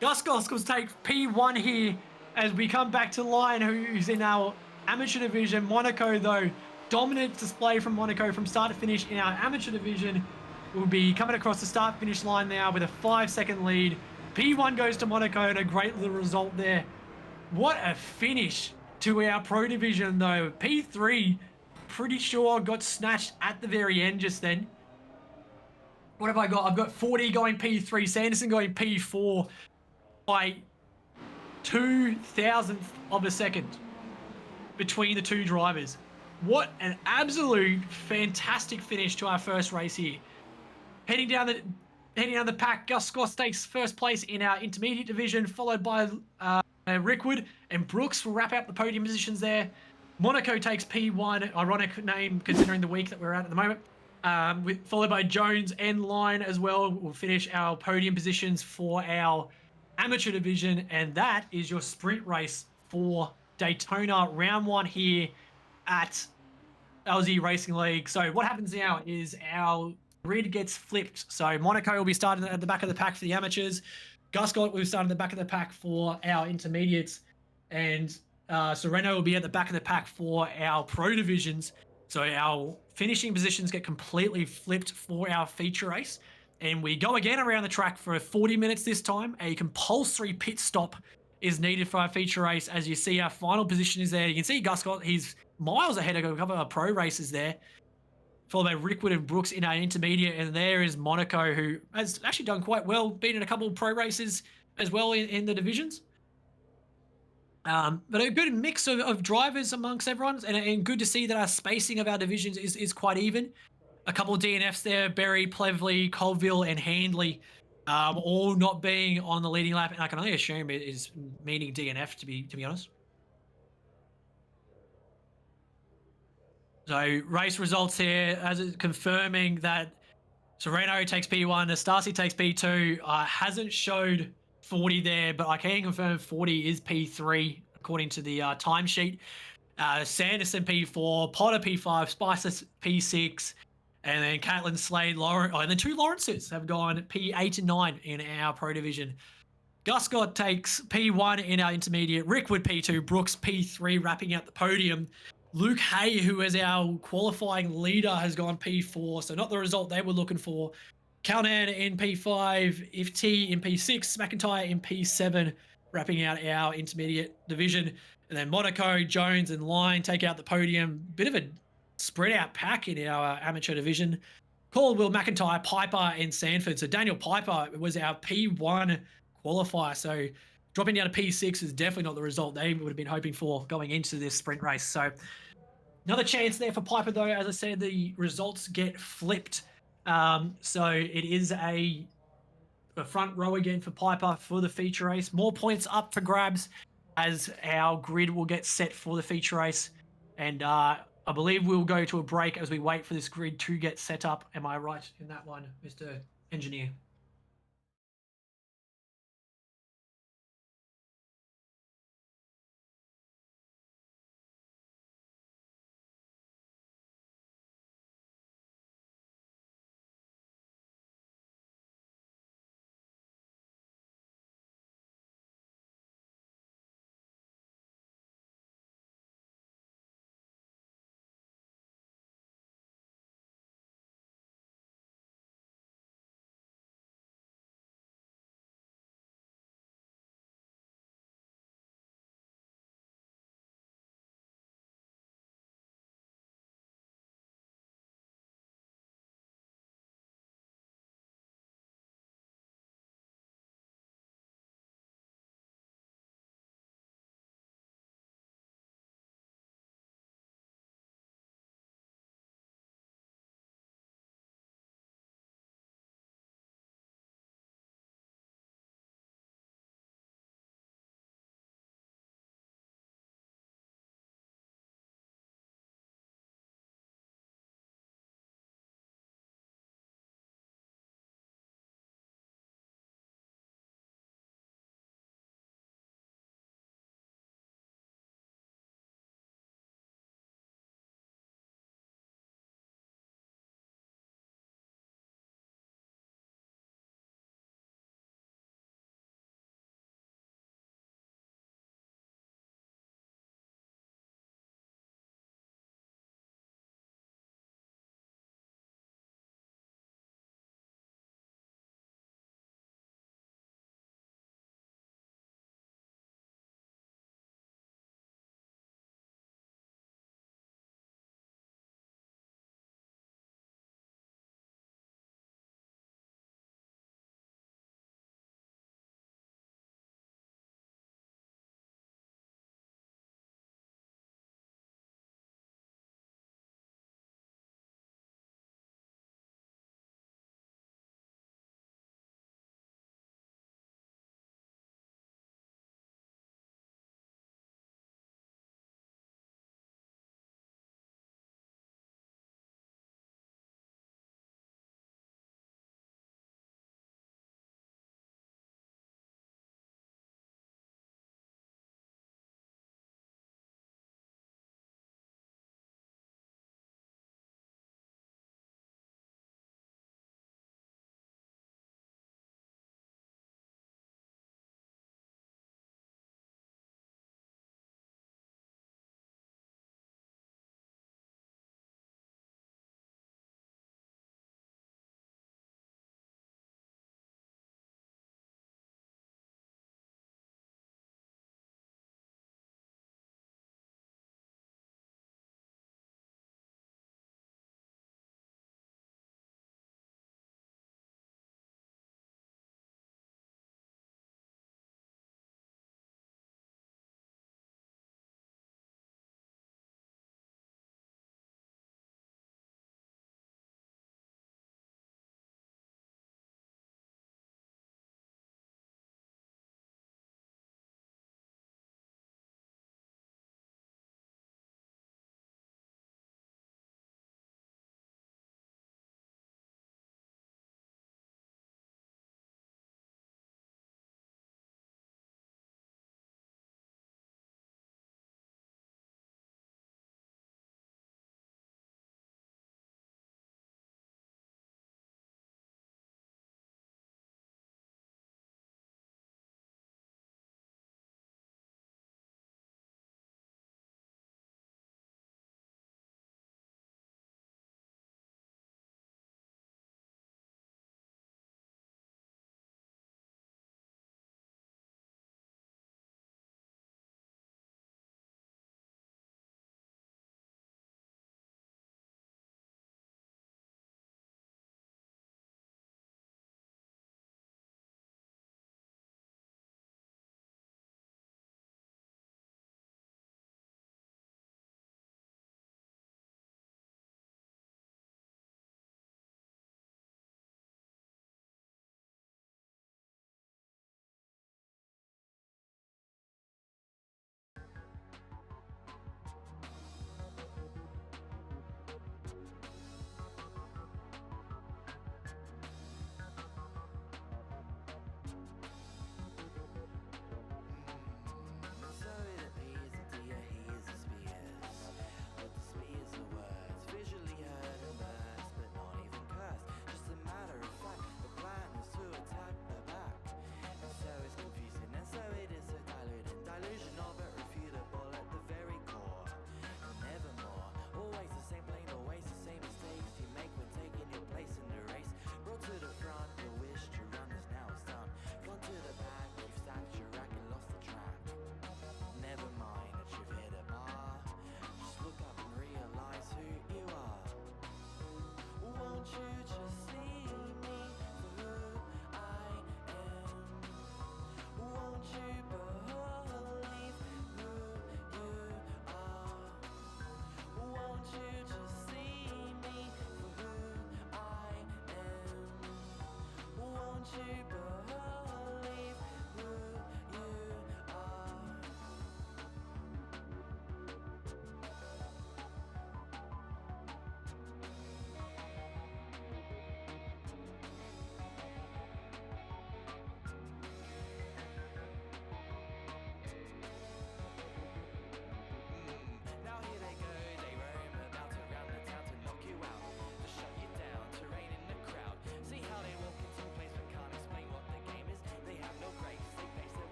Gustos takes P1 here as we come back to line, who's in our amateur division. Monaco, though, dominant display from Monaco from start to finish in our amateur division. Will be coming across the start-finish line now with a 5-second lead. P1 goes to Monaco and a great little result there. What a finish to our pro division, though. P3, pretty sure got snatched at the very end just then. What have I got? I've got 40 going P3, Sanderson going P4 by 2 thousandths of a second between the two drivers. What an absolute fantastic finish to our first race here. Heading down the pack, Gus Scott takes first place in our intermediate division, followed by Rickwood and Brooks will wrap up the podium positions there. Monaco takes P1, ironic name considering the week that we're at the moment. Followed by Jones and Line as well. We'll finish our podium positions for our amateur division, and that is your sprint race for Daytona round 1 here at Aussie Racing League. So what happens now is our grid gets flipped. So Monaco will be starting at the back of the pack for the amateurs. Guscott will start at the back of the pack for our intermediates, and Sereno will be at the back of the pack for our pro divisions. So our finishing positions get completely flipped for our feature race, and we go again around the track for 40 minutes this time. A compulsory pit stop is needed for our feature race. As you see, our final position is there. You can see Guscott, he's miles ahead of a couple of pro races there. Followed by Rickwood and Brooks in our intermediate, and there is Monaco, who has actually done quite well, been in a couple of pro races as well in the divisions. But a good mix of drivers amongst everyone, and good to see that our spacing of our divisions is quite even. A couple of DNFs there, Berry, Plevely, Colville, and Handley, all not being on the leading lap, and I can only assume it is meaning DNF to be honest. So race results here, as it's confirming that Sereno takes P1, Nastasi takes P2. Hasn't showed 40 there, but I can confirm 40 is P3 according to the timesheet. Sanderson P4, Potter P5, Spicer P6, and then Caitlin Slade, Lauren, and then 2 Lawrences have gone P8 and 9 in our pro division. Guscott takes P1 in our intermediate, Rickwood P2, Brooks P3, wrapping out the podium. Luke Hay, who is our qualifying leader, has gone P4, so not the result they were looking for. Calnan in P5, Ifty in P6, McIntyre in P7, wrapping out our intermediate division. And then Monaco, Jones, and Line take out the podium. Bit of a spread out pack in our amateur division. Caldwell, McIntyre, Piper, and Sanford. So Daniel Piper was our P1 qualifier. So dropping down to P6 is definitely not the result they would have been hoping for going into this sprint race. So another chance there for Piper, though. As I said, the results get flipped. So it is a front row again for Piper for the feature race. More points up for grabs as our grid will get set for the feature race. And I believe we'll go to a break as we wait for this grid to get set up. Am I right in that one, Mr. Engineer?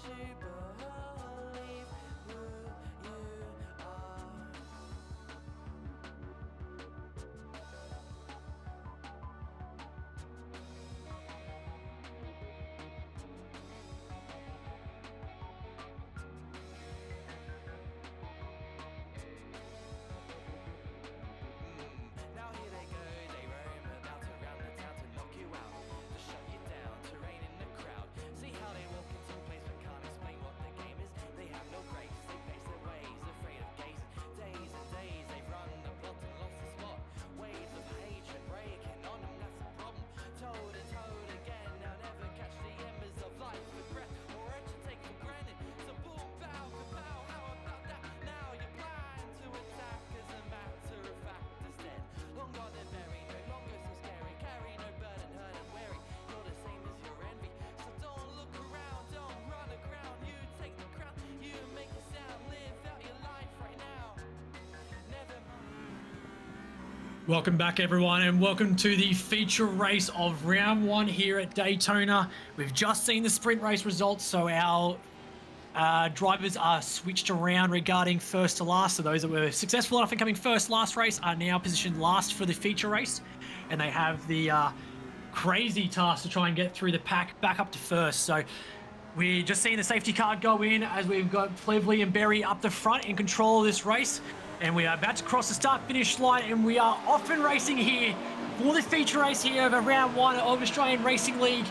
you believe who you are? Now here they go, they roam about around the town to knock you out, to shut you down, to rein in the crowd. See how they walk into a place but can't explain what the game is. They have no grace, they pace their ways, afraid of gazing. Days and days they've run the plot and lost the spot. Waves of hatred breaking on them, that's the problem. Told and told again, now never catch the embers of life with breath, or earth you take for granted. So boom, bow, kapow, how about that? Now you plan to attack as a matter of fact is dead. Long gone and buried, no longer so scary. Carry no burden, hurt and weary. You're the same as your envy. So don't look around, don't run aground. You take the crown, you make a sound. Live out your life right now. Never mind. Welcome back, everyone, and welcome to the feature race of round 1 here at Daytona. We've just seen the sprint race results, so our drivers are switched around regarding first to last. So those that were successful enough in coming first last race are now positioned last for the feature race, and they have the crazy task to try and get through the pack back up to first. So we just seen the safety car go in as we've got Plevely and Berry up the front in control of this race, and we are about to cross the start-finish line, and we are off and racing here for the feature race here of round 1 of Australian Racing League.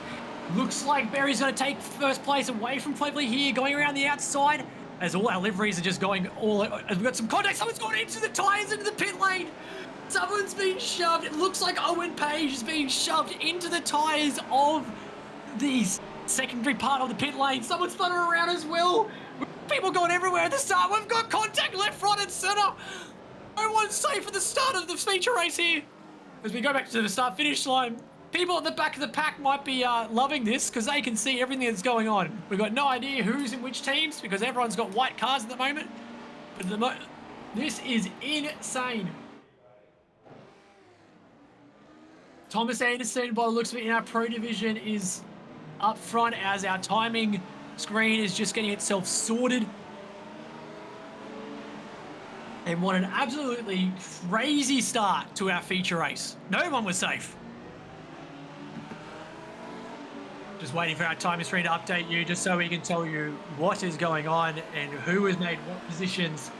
Looks like Berry's going to take first place away from Plevely here, going around the outside, as all our liveries are just going all... As we've got some contact, someone's gone into the tyres, into the pit lane. Someone's been shoved. It looks like Owen Page is being shoved into the tyres of the secondary part of the pit lane. Someone's spun around as well. People going everywhere at the start. We've got contact left, right, and centre. No one's safe at the start of the feature race here. As we go back to the start-finish line, people at the back of the pack might be loving this because they can see everything that's going on. We've got no idea who's in which teams because everyone's got white cars at the moment. But this is insane. Thomas Anderson, by the looks of it, in our Pro Division is up front as our timing screen is just getting itself sorted. And what an absolutely crazy start to our feature race. No one was safe. Just waiting for our timing screen to update you just so we can tell you what is going on and who has made what positions.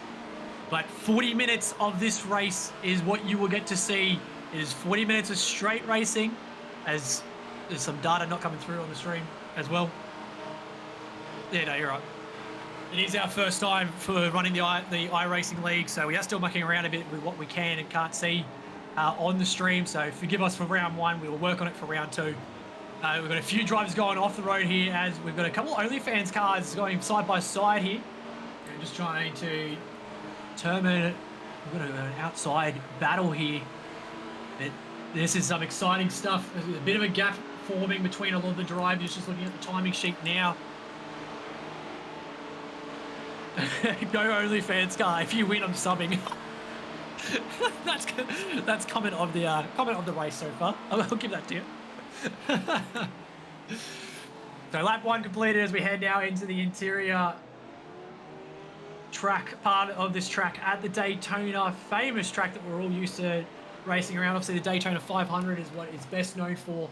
But 40 minutes of this race is what you will get to see. It is 40 minutes of straight racing, as there's some data not coming through on the stream as well. Yeah, no, you're right. It is our first time for running the iRacing League, so we are still mucking around a bit with what we can and can't see on the stream. So forgive us for round 1. We will work on it for round 2. We've got a few drivers going off the road here, as we've got a couple of OnlyFans cars going side by side here. We're just trying to determine. We've got an outside battle here. This is some exciting stuff. There's a bit of a gap forming between a lot of the drivers. Just looking at the timing sheet now. Go OnlyFans car. If you win, I'm subbing. that's comment of the race so far. I'll give that to you. So lap 1 completed as we head now into the interior track part of this track at the Daytona, famous track that we're all used to racing around. Obviously the Daytona 500 is what it's best known for.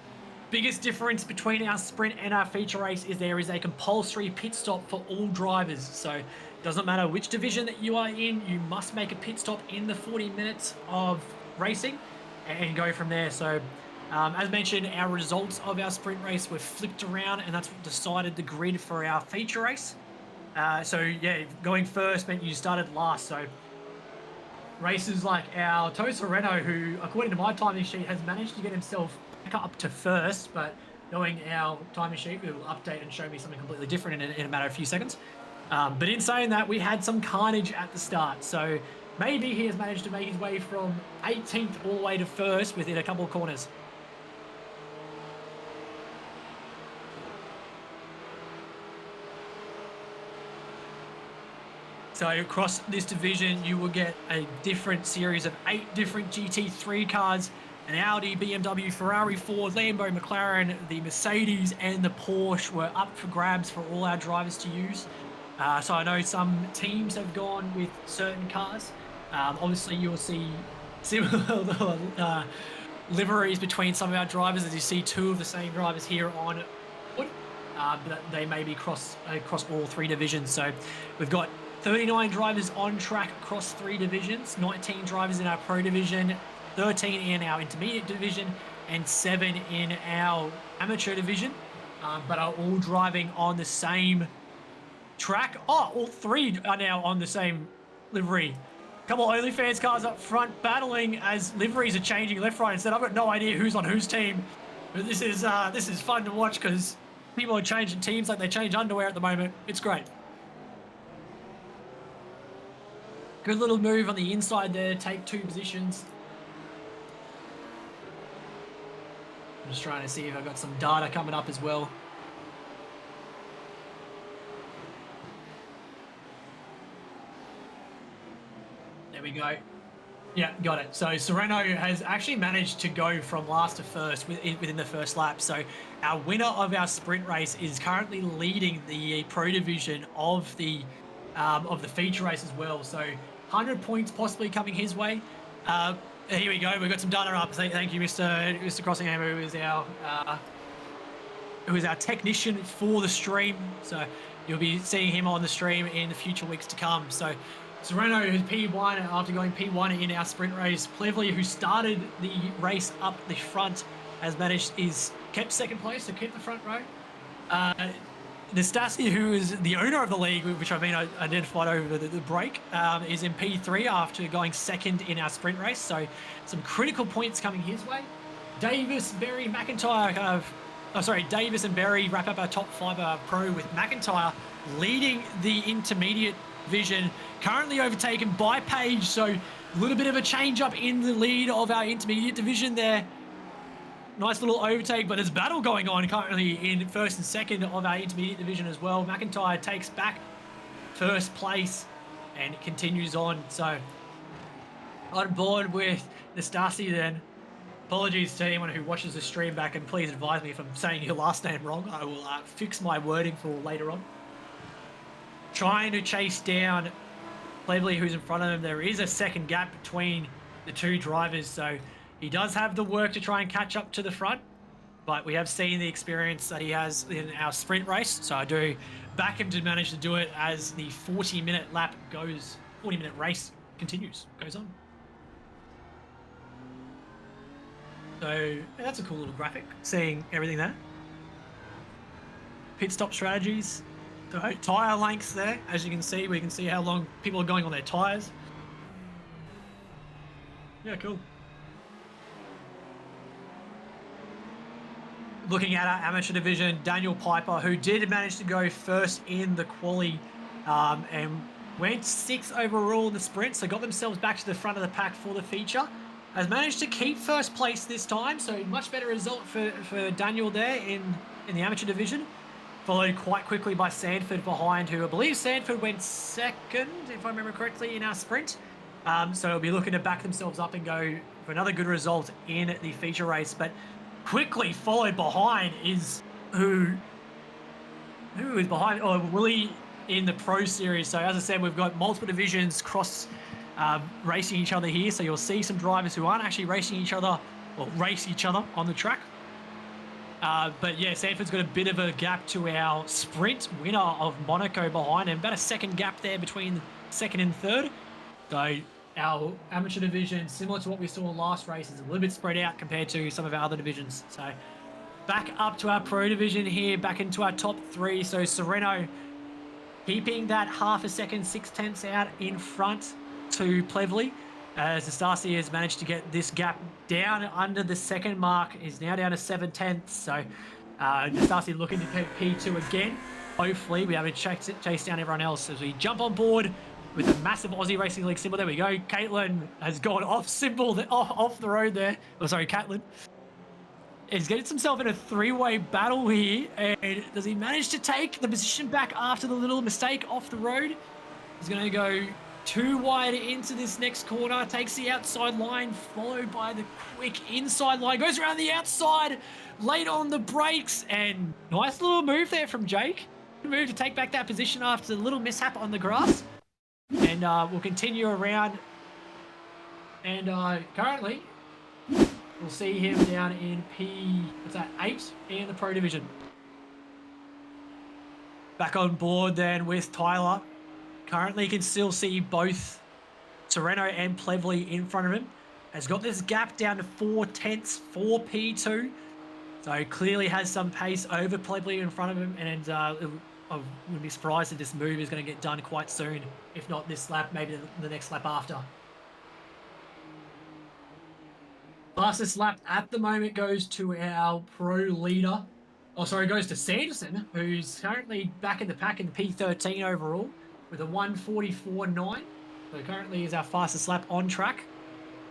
Biggest difference between our sprint and our feature race is there is a compulsory pit stop for all drivers. So it doesn't matter which division that you are in, you must make a pit stop in the 40 minutes of racing and go from there. So as mentioned, our results of our sprint race were flipped around, and that's what decided the grid for our feature race. So yeah, going first meant you started last. So racers like our Tosa Reno, who according to my timing sheet has managed to get himself back up to first, but knowing our timing sheet, it will update and show me something completely different in a matter of a few seconds. But in saying that, we had some carnage at the start. So maybe he has managed to make his way from 18th all the way to first within a couple of corners. So across this division, you will get a different series of 8 different GT3 cars an Audi, BMW, Ferrari, Ford, Lambo, McLaren, the Mercedes, and the Porsche were up for grabs for all our drivers to use. So I know some teams have gone with certain cars. Obviously, you'll see similar liveries between some of our drivers, as you see two of the same drivers here on foot, but they may be across all three divisions. So we've got 39 drivers on track across three divisions, 19 drivers in our pro division, 13 in our intermediate division, and 7 in our amateur division, but are all driving on the same track. Oh, all three are now on the same livery. Couple of OnlyFans cars up front battling as liveries are changing left, right, and center. I've got no idea who's on whose team, but this is fun to watch because people are changing teams like they change underwear at the moment. It's great. Good little move on the inside there. Take 2 positions. I'm just trying to see if I've got some data coming up as well. There we go. Yeah, got it. So Sereno has actually managed to go from last to first within the first lap. So our winner of our sprint race is currently leading the pro division of the feature race as well. So 100 points possibly coming his way. Here we go. We've got some data up. Thank you, Mr. Crossinghammer, who is our technician for the stream. So you'll be seeing him on the stream in the future weeks to come. So Sereno is P1 after going P1 in our sprint race. Plevely, who started the race up the front, kept second place, so kept the front row. Nastasi, who is the owner of the league, which I've been identified over the break, is in P3 after going second in our sprint race. So some critical points coming his way. Davis, Berry, McIntyre Davis and Berry wrap up our top 5 pro, with McIntyre leading the intermediate division, currently overtaken by Page. So a little bit of a change up in the lead of our intermediate division there. Nice little overtake, but there's battle going on currently in first and second of our intermediate division as well. McIntyre takes back first place and continues on. So on board with Nastasi then. Apologies to anyone who watches the stream back, and please advise me if I'm saying your last name wrong. I will fix my wording for later on. Trying to chase down Plevely, who's in front of him. There is a second gap between the two drivers, so he does have the work to try and catch up to the front, but we have seen the experience that he has in our sprint race, so I do back him to manage to do it as the 40-minute race goes on. So that's a cool little graphic, seeing everything there. Pit stop strategies. So tyre lengths there, as you can see, we can see how long people are going on their tyres. Yeah, cool. Looking at our amateur division, Daniel Piper, who did manage to go first in the quali and went 6th overall in the sprint, so got themselves back to the front of the pack for the feature, has managed to keep first place this time, so much better result for Daniel there in the amateur division. Followed quite quickly by Sanford behind, who I believe Sanford went second, if I remember correctly, in our sprint. So they'll be looking to back themselves up and go for another good result in the feature race. But quickly followed behind is who is behind? Oh, Willie in the Pro Series. So as I said, we've got multiple divisions cross racing each other here. So you'll see some drivers who aren't actually racing each other or race each other on the track. But yeah, Sanford's got a bit of a gap to our sprint winner of Monaco behind him. About a second gap there between second and third. So our amateur division, similar to what we saw last race, is a little bit spread out compared to some of our other divisions. So back up to our pro division here, back into our top 3. So Sereno keeping that half a second, 6/10 out in front to Plevely. As Nastasi has managed to get this gap down under the second mark, is now down to 7/10. So Nastasi looking to take P2 again. Hopefully we haven't chased down everyone else as we jump on board with a massive Aussie Racing League symbol. There we go. Caitlin has gone off the road there. Oh, sorry, Caitlin. He's getting himself in a 3-way battle here. And does he manage to take the position back after the little mistake off the road? He's going to go too wide into this next corner, takes the outside line, followed by the quick inside line, goes around the outside, late on the brakes, and nice little move there from Jake. Good move to take back that position after a little mishap on the grass. And we'll continue around. And currently, we'll see him down in P8 in the Pro Division. Back on board then with Tyler. Currently, you can still see both Sereno and Plevely in front of him. Has got this gap down to 4/10 for P2. So clearly has some pace over Plevely in front of him. And I wouldn't be surprised if this move is going to get done quite soon. If not this lap, maybe the next lap after. Fastest lap at the moment goes to our pro leader. Oh, sorry, goes to Sanderson, who's currently back in the pack in P13 overall with a 1:44.9. So currently is our fastest lap on track.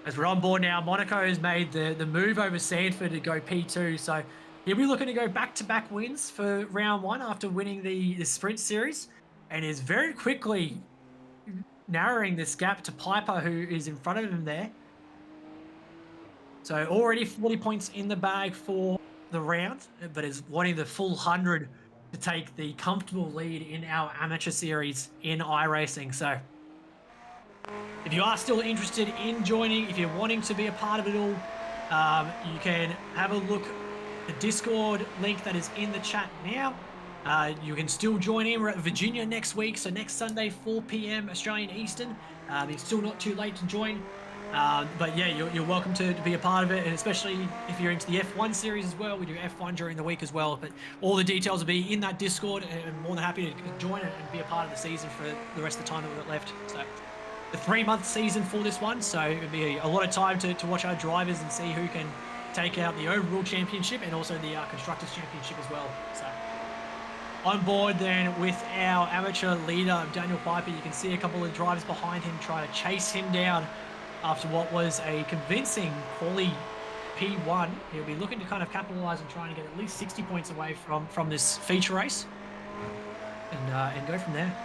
As we're on board now, Monaco has made the move over Sanford to go P2. So he'll be looking to go back-to-back wins for round one after winning the sprint series. And is very quickly narrowing this gap to Piper, who is in front of him there. So already 40 points in the bag for the round, but is wanting the full 100 to take the comfortable lead in our amateur series in iRacing. So if you are still interested in joining, if you're wanting to be a part of it all, you can have a look at the Discord link that is in the chat now. You can still join in. We're at Virginia next week, so next Sunday, 4 p.m. Australian Eastern. It's still not too late to join. But yeah, you're welcome to be a part of it, and especially if you're into the F1 series as well. We do F1 during the week as well, but all the details will be in that Discord, and I'm more than happy to join it and be a part of the season for the rest of the time that we've got left. So the 3-month season for this one, so it'll be a lot of time to watch our drivers and see who can take out the overall championship and also the Constructors Championship as well. So on board then with our amateur leader, Daniel Piper, you can see a couple of drivers behind him trying to chase him down after what was a convincing quali P1. He'll be looking to kind of capitalize and trying to get at least 60 points away from this feature race and go from there.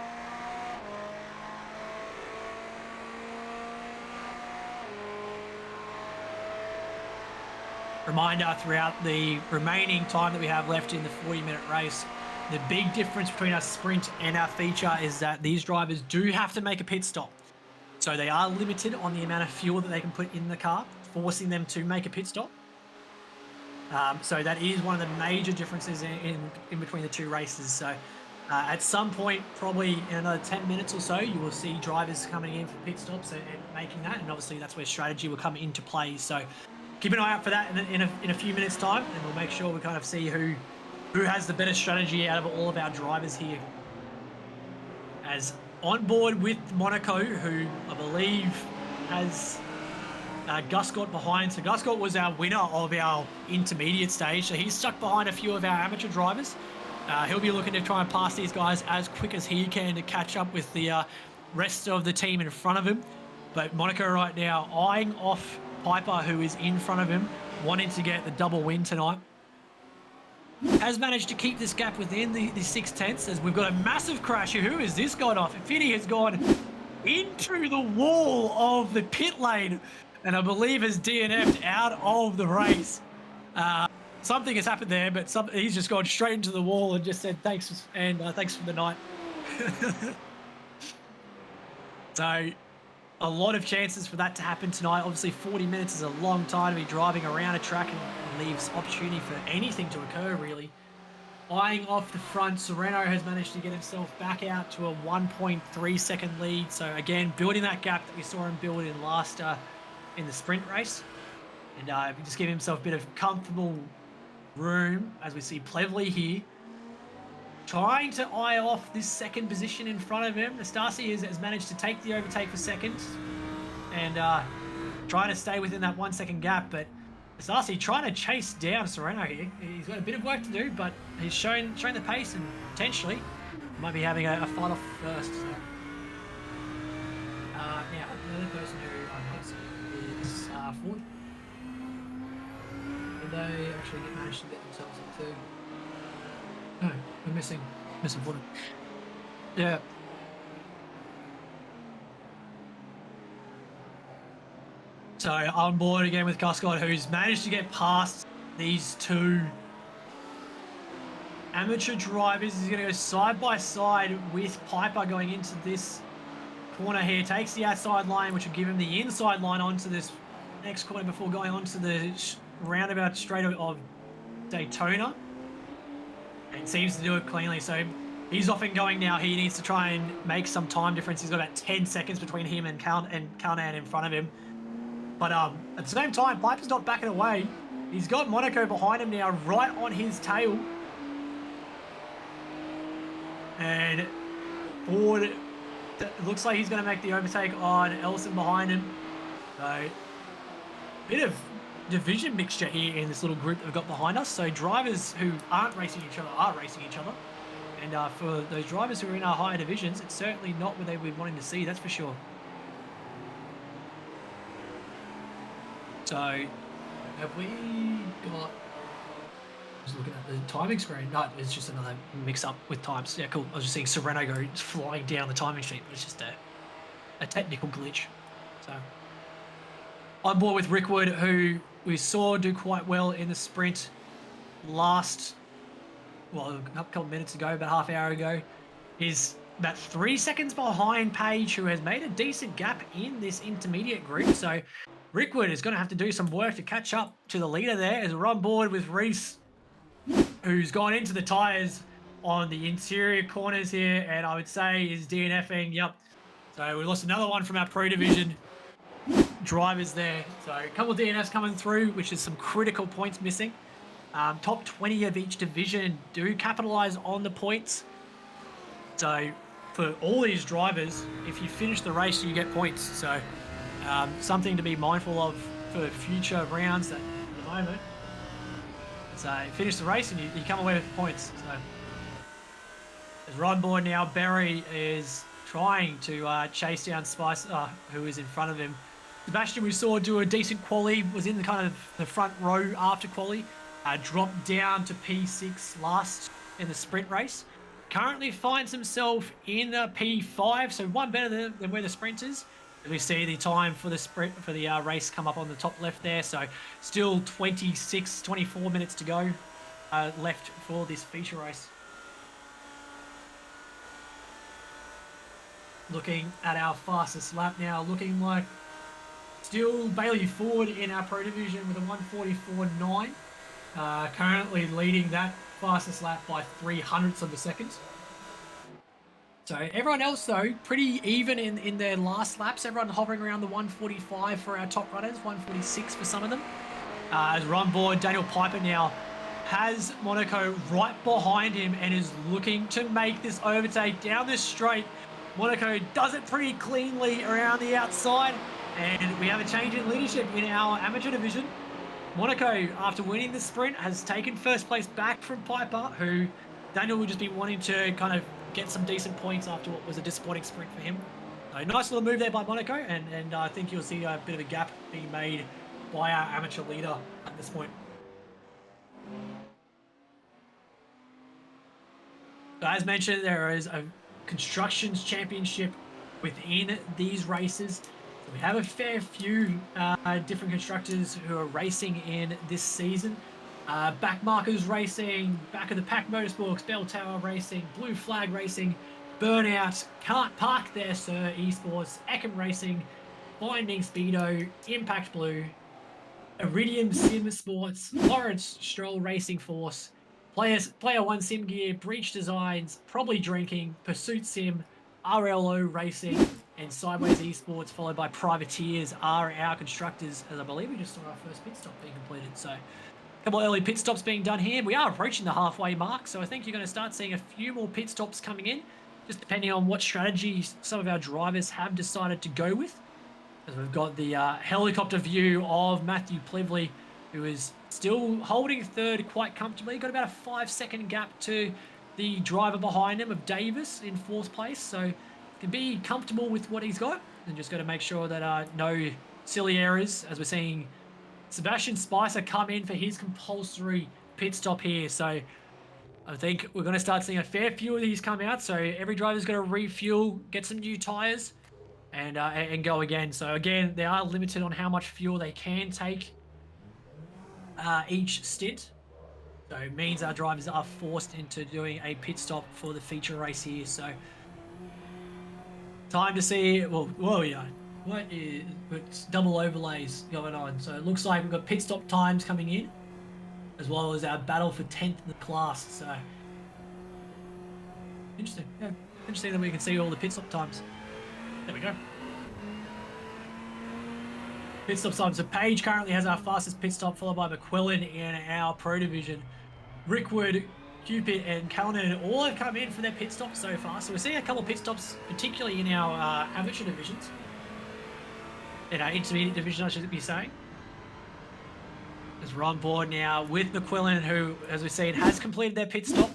Reminder throughout the remaining time that we have left in the 40-minute race, the big difference between our sprint and our feature is that these drivers do have to make a pit stop. So they are limited on the amount of fuel that they can put in the car, forcing them to make a pit stop. So that is one of the major differences in between the two races. So at some point, probably in another 10 minutes or so, you will see drivers coming in for pit stops and making that. And obviously that's where strategy will come into play. So keep an eye out for that in a few minutes time, and we'll make sure we kind of see who has the better strategy out of all of our drivers here. As on board with Monaco, who I believe has Guscott behind. So Guscott was our winner of our intermediate stage, so he's stuck behind a few of our amateur drivers. He'll be looking to try and pass these guys as quick as he can to catch up with the rest of the team in front of him. But Monaco right now eyeing off Piper, who is in front of him, wanting to get the double win tonight. Has managed to keep this gap within the 6/10 as we've got a massive crash here. Who has this gone off? Infinity has gone into the wall of the pit lane and I believe has DNF'd out of the race. Something has happened there, but he's just gone straight into the wall and just said thanks and thanks for the night. So a lot of chances for that to happen tonight. Obviously 40 minutes is a long time to be driving around a track and leaves opportunity for anything to occur really. Eyeing off the front, Sereno has managed to get himself back out to a 1.3 second lead. So again, building that gap that we saw him build in last in the sprint race. And just giving himself a bit of comfortable room as we see Plevely here. Trying to eye off this second position in front of him. Nastasi has managed to take the overtake for second and trying to stay within that 1 second gap. But Nastasi trying to chase down Sereno here. He's got a bit of work to do, but he's shown the pace and potentially might be having a fight off first. So. Now, the other person who I might see is Ford. Did they actually manage to get themselves into... No, we're missing Ford. Yeah. So on board again with Cuscott, who's managed to get past these two amateur drivers. He's going to go side by side with Piper going into this corner here. Takes the outside line, which will give him the inside line onto this next corner before going onto the roundabout straight of Daytona. And seems to do it cleanly. So he's off and going now. He needs to try and make some time difference. He's got about 10 seconds between him and Carnan in front of him. But at the same time, Piper's not backing away. He's got Monaco behind him now, right on his tail. And Ford, it looks like he's going to make the overtake on Ellison behind him. So, bit of division mixture here in this little group that we've got behind us. So drivers who aren't racing each other are racing each other. And for those drivers who are in our higher divisions, it's certainly not what they were wanting to see, that's for sure. So, have we got... I was looking at the timing screen. No, it's just another mix-up with times. Yeah, cool. I was just seeing Sereno go flying down the timing sheet, but it's just a technical glitch. So, on board with Rickwood, who we saw do quite well in the sprint last, well, a couple of minutes ago, about half hour ago, is about 3 seconds behind Page, who has made a decent gap in this intermediate group. So Rickwood is going to have to do some work to catch up to the leader there, as we're on board with Reese, who's gone into the tyres on the interior corners here, and I would say is DNFing. Yep. So we lost another one from our Pro Division drivers there. So a couple of DNFs coming through, which is some critical points missing. Top 20 of each division do capitalise on the points. So for all these drivers, if you finish the race, you get points. So something to be mindful of for future rounds at the moment. So finish the race and you come away with points. So as we're on board now, Berry is trying to chase down Spice, who is in front of him. Sebastian, we saw do a decent quali, was in the kind of the front row after quali, dropped down to P6 last in the sprint race. Currently finds himself in P5, so one better than where the sprint is. We see the time for the sprint for the race come up on the top left there. So still 24 minutes to go left for this feature race. Looking at our fastest lap now, looking like still Bailey Ford in our Pro Division with a 1:44.9. Currently leading that fastest lap by 0.03 of a second. So everyone else, though, pretty even in their last laps. Everyone hovering around the 1:45 for our top runners, 1:46 for some of them. As we're on board, Daniel Piper now has Monaco right behind him and is looking to make this overtake down this straight. Monaco does it pretty cleanly around the outside, and we have a change in leadership in our amateur division. Monaco, after winning the sprint, has taken first place back from Piper, who Daniel will just be wanting to kind of get some decent points after what was a disappointing sprint for him. A nice little move there by Monaco, and I think you'll see a bit of a gap being made by our amateur leader at this point. So as mentioned, there is a constructions championship within these races. So we have a fair few different constructors who are racing in this season. Backmarkers Racing, Back of the Pack Motorsports, Bell Tower Racing, Blue Flag Racing, Burnout, Can't Park There Sir Esports, Eckham Racing, Finding Speedo, Impact Blue, Iridium Sim Sports, Lawrence Stroll Racing Force, Player One Sim Gear, Breach Designs, Probably Drinking, Pursuit Sim, RLO Racing, and Sideways Esports, followed by Privateers are our constructors, as I believe we just saw our first pit stop being completed. So a couple of early pit stops being done here. We are approaching the halfway mark, so I think you're going to start seeing a few more pit stops coming in, just depending on what strategies some of our drivers have decided to go with. As we've got the helicopter view of Matthew Plivley, who is still holding third quite comfortably. Got about a 5-second gap to the driver behind him of Davis in fourth place, so can be comfortable with what he's got, and just got to make sure that no silly errors, as we're seeing Sebastian Spicer come in for his compulsory pit stop here. So I think we're going to start seeing a fair few of these come out. So every driver's going to refuel, get some new tyres, and go again. So again, they are limited on how much fuel they can take each stint. So it means our drivers are forced into doing a pit stop for the feature race here. So time to see, well, yeah, what's double overlays going on. So it looks like we've got pit stop times coming in, as well as our battle for 10th in the class. So interesting, yeah, interesting that we can see all the pit stop times. There we go. Pit stop times. So Page currently has our fastest pit stop, followed by McQuillan in our Pro Division. Rickwood, Cupid, and Callanan all have come in for their pit stops so far. So we're seeing a couple of pit stops, particularly in our amateur divisions. In our intermediate division, I should be saying. As we're on board now with McQuillan, who, as we've seen, has completed their pit stop.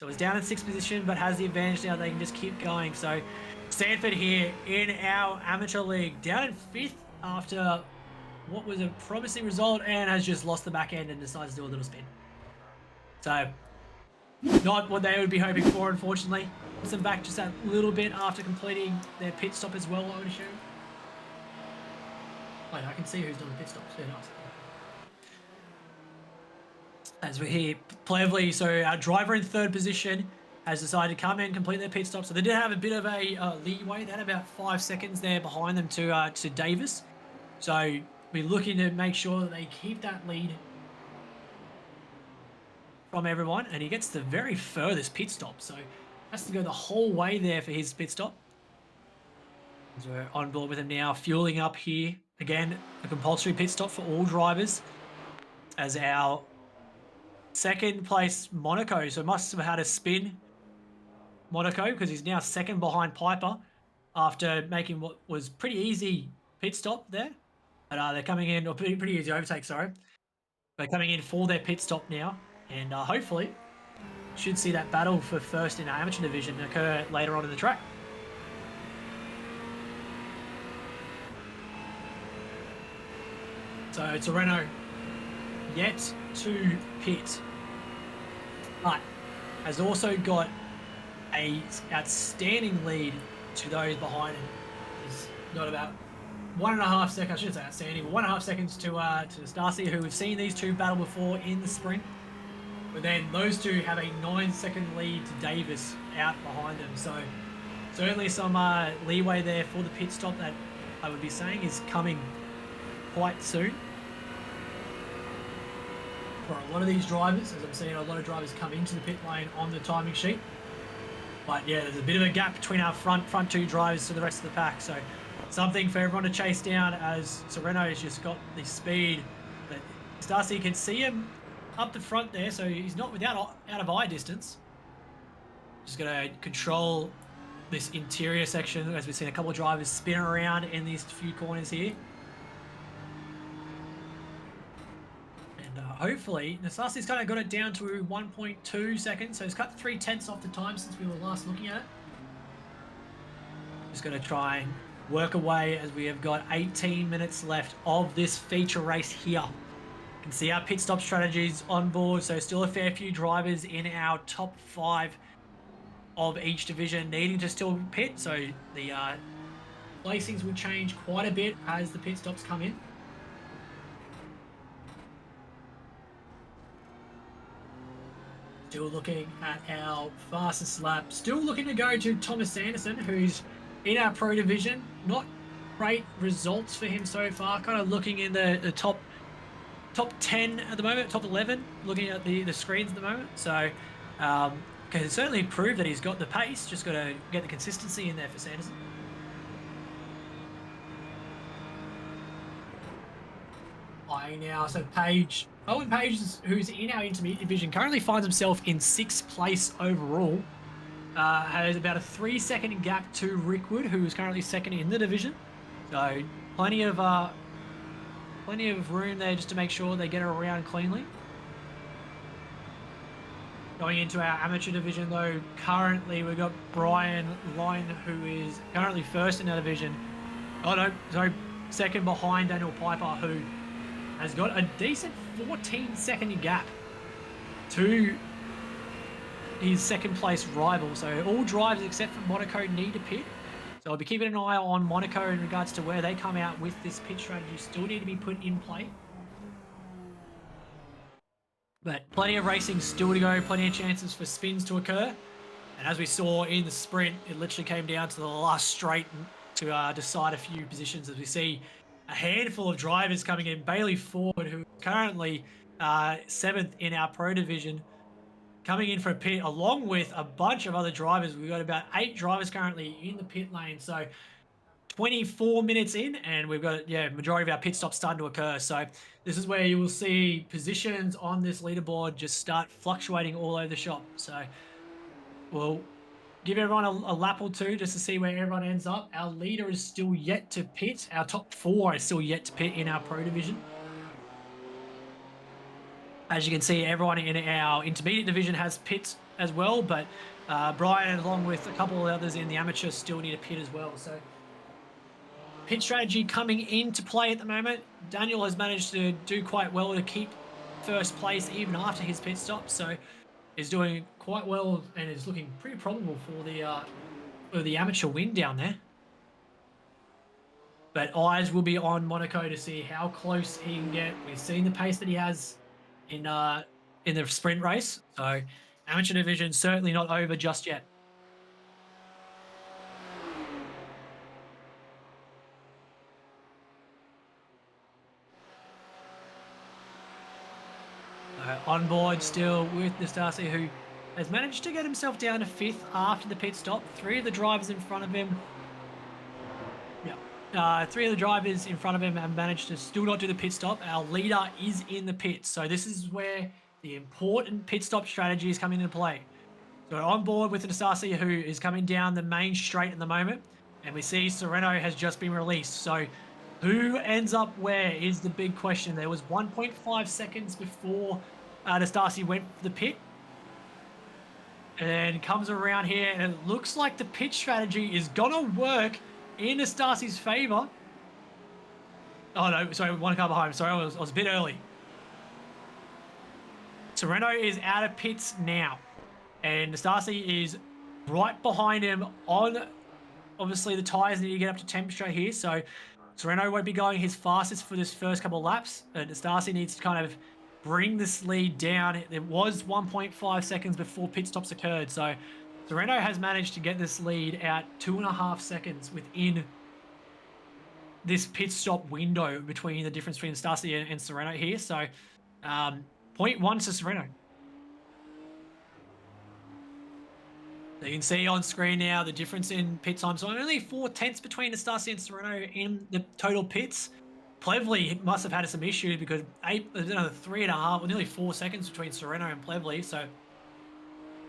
So it's down in 6th position, but has the advantage now. They can just keep going. So Sanford here in our amateur league, down in 5th after what was a promising result, and has just lost the back end and decides to do a little spin. So not what they would be hoping for, unfortunately. Puts them back just a little bit after completing their pit stop as well, I would assume. Oh, yeah, I can see who's doing the pit stops. Yeah, nice. As we're here, Plevely, so our driver in 3rd position has decided to come in, complete their pit stop. So they did have a bit of a leeway. They had about 5 seconds there behind them to Davis. So we're looking to make sure that they keep that lead from everyone, and he gets the very furthest pit stop, so has to go the whole way there for his pit stop. As we're on board with him now, fueling up here. Again, a compulsory pit stop for all drivers as our 2nd place Monaco, so must have had a spin, Monaco, because he's now 2nd behind Piper after making what was pretty easy pit stop there. But they're coming in, or pretty easy overtake, sorry. They're coming in for their pit stop now, and hopefully should see that battle for 1st in our amateur division occur later on in the track. So it's a Renault yet to pit, but has also got a outstanding lead to those behind him. He's got about 1.5 seconds, I shouldn't say outstanding, but 1.5 seconds to Darcy, who we've seen these two battle before in the sprint. But then those two have a 9-second lead to Davis out behind them. So certainly some leeway there for the pit stop that I would be saying is coming quite soon. For a lot of these drivers, as I'm seeing a lot of drivers come into the pit lane on the timing sheet. But yeah, there's a bit of a gap between our front 2 drivers to the rest of the pack. So something for everyone to chase down, as Sereno has just got the speed that Darcy can see him up the front there, so he's not without out of eye distance. Just going to control this interior section, as we've seen a couple of drivers spin around in these few corners here. And hopefully, Nasasi's kind of got it down to 1.2 seconds, so he's cut 3/10 off the time since we were last looking at it. Just going to try and work away as we have got 18 minutes left of this feature race here. You can see our pit stop strategies on board, so still a fair few drivers in our top 5 of each division needing to still pit, so the placings will change quite a bit as the pit stops come in. Still looking at our fastest lap, still looking to go to Thomas Anderson, who's in our Pro Division. Not great results for him so far, kind of looking in the top 10 at the moment, top 11, looking at the screens at the moment. So can certainly prove that he's got the pace, just got to get the consistency in there for Sanderson. Now, so Owen Page, who's in our intermediate division, currently finds himself in 6th place overall. Has about a 3-second gap to Rickwood, who is currently 2nd in the division. So plenty of room there just to make sure they get it around cleanly. Going into our amateur division, though, currently we've got Brian Line, who is currently 1st in our division. Oh no, sorry, 2nd behind Daniel Piper, who has got a decent 14-second gap to his 2nd place rival. So all drivers except for Monaco need to pit. So I'll be keeping an eye on Monaco in regards to where they come out with this pit strategy. Still need to be put in play. But plenty of racing still to go, plenty of chances for spins to occur. And as we saw in the sprint, it literally came down to the last straight to decide a few positions as we see a handful of drivers coming in. Bailey Ford, who is currently 7th in our Pro Division, coming in for a pit along with a bunch of other drivers. We've got about 8 drivers currently in the pit lane. So 24 minutes in, and we've got, majority of our pit stops starting to occur. So this is where you will see positions on this leaderboard just start fluctuating all over the shop. So we'll give everyone a lap or two just to see where everyone ends up. Our leader is still yet to pit. Our top 4 is still yet to pit in our Pro Division. As you can see, everyone in our intermediate division has pits as well, but Brian, along with a couple of others in the amateur, still need a pit as well. So pit strategy coming into play at the moment. Daniel has managed to do quite well to keep first place even after his pit stop, so is doing quite well and is looking pretty probable for the amateur win down there. But eyes will be on Monaco to see how close he can get. We've seen the pace that he has in the sprint race, so amateur division certainly not over just yet. On board still with Nastasi, who has managed to get himself down to 5th after the pit stop. 3 of the drivers in front of him. 3 of the drivers in front of him have managed to still not do the pit stop. Our leader is in the pit. So this is where the important pit stop strategy is coming into play. So on board with Nastasi, who is coming down the main straight at the moment. And we see Sereno has just been released. So who ends up where is the big question. There was 1.5 seconds before Nastasi went for the pit. And comes around here, and it looks like the pit strategy is going to work in Nastasi's favor. Oh, no, sorry, 1 car behind. Sorry, I was a bit early. Sereno is out of pits now. And Nastasi is right behind him on, obviously, the tyres need to get up to temperature here. So Sereno won't be going his fastest for this first couple of laps. And Nastasi needs to kind of bring this lead down. It was 1.5 seconds before pit stops occurred. So Sereno has managed to get this lead at 2.5 seconds within this pit stop window between the difference between Nastasi and Sereno here. So 0.1 to Sereno. So you can see on screen now the difference in pit time. So only 4/10 between Nastasi and Sereno in the total pits. Plevely must have had some issues because there's another 3.5, nearly 4 seconds between Sereno and Plevely. So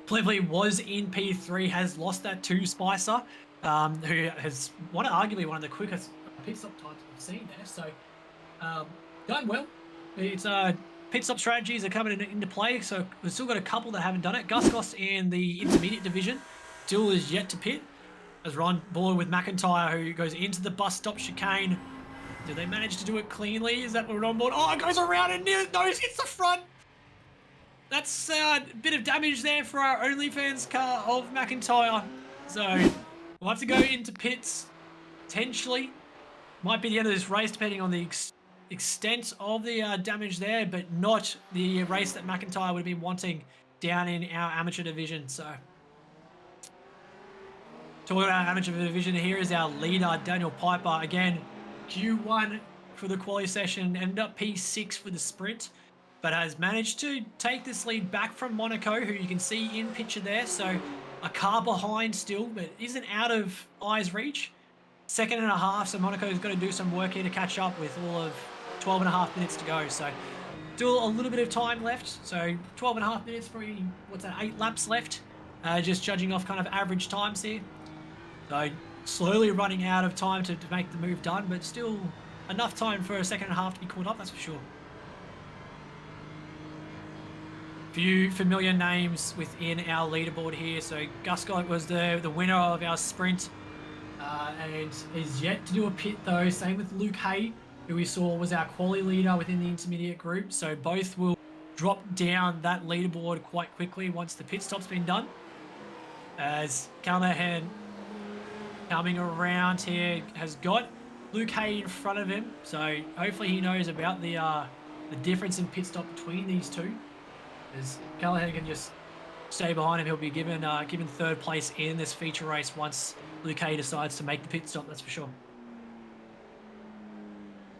Plevely was in P3, has lost that to Spicer, who has arguably one of the quickest pit stop times we've seen there. So done well. It's pit stop strategies are coming into play. So we've still got a couple that haven't done it. Gus Goss in the intermediate division still is yet to pit. As Ron Buller with McIntyre, who goes into the bus stop chicane. Do they manage to do it cleanly? Is that what we're on board? Oh, it goes around and nose hits the front. That's a bit of damage there for our OnlyFans car of McIntyre. So we'll have to go into pits potentially. Might be the end of this race depending on the extent of the damage there, but not the race that McIntyre would have been wanting down in our amateur division. So talking about our amateur division, here is our leader, Daniel Piper. Again, Q1 for the quali session, ended up P6 for the sprint, but has managed to take this lead back from Monaco, who you can see in picture there. So a car behind still, but isn't out of eye's reach. 2.5, so Monaco's got to do some work here to catch up with all of 12.5 minutes to go. So still a little bit of time left. So 12.5 minutes, probably, 8 laps left. Just judging off kind of average times here. So slowly running out of time to make the move done, but still enough time for a 2.5 to be caught up, that's for sure. Few familiar names within our leaderboard here. So Gus Scott was the winner of our sprint and is yet to do a pit though. Same with Luke Hay, who we saw was our quali leader within the intermediate group. So both will drop down that leaderboard quite quickly once the pit stop's been done. As Callahan coming around here, has got Luke Hay in front of him. So hopefully he knows about the difference in pit stop between these two. As Callahan can just stay behind him, he'll be given third place in this feature race once Luke Hay decides to make the pit stop. That's for sure.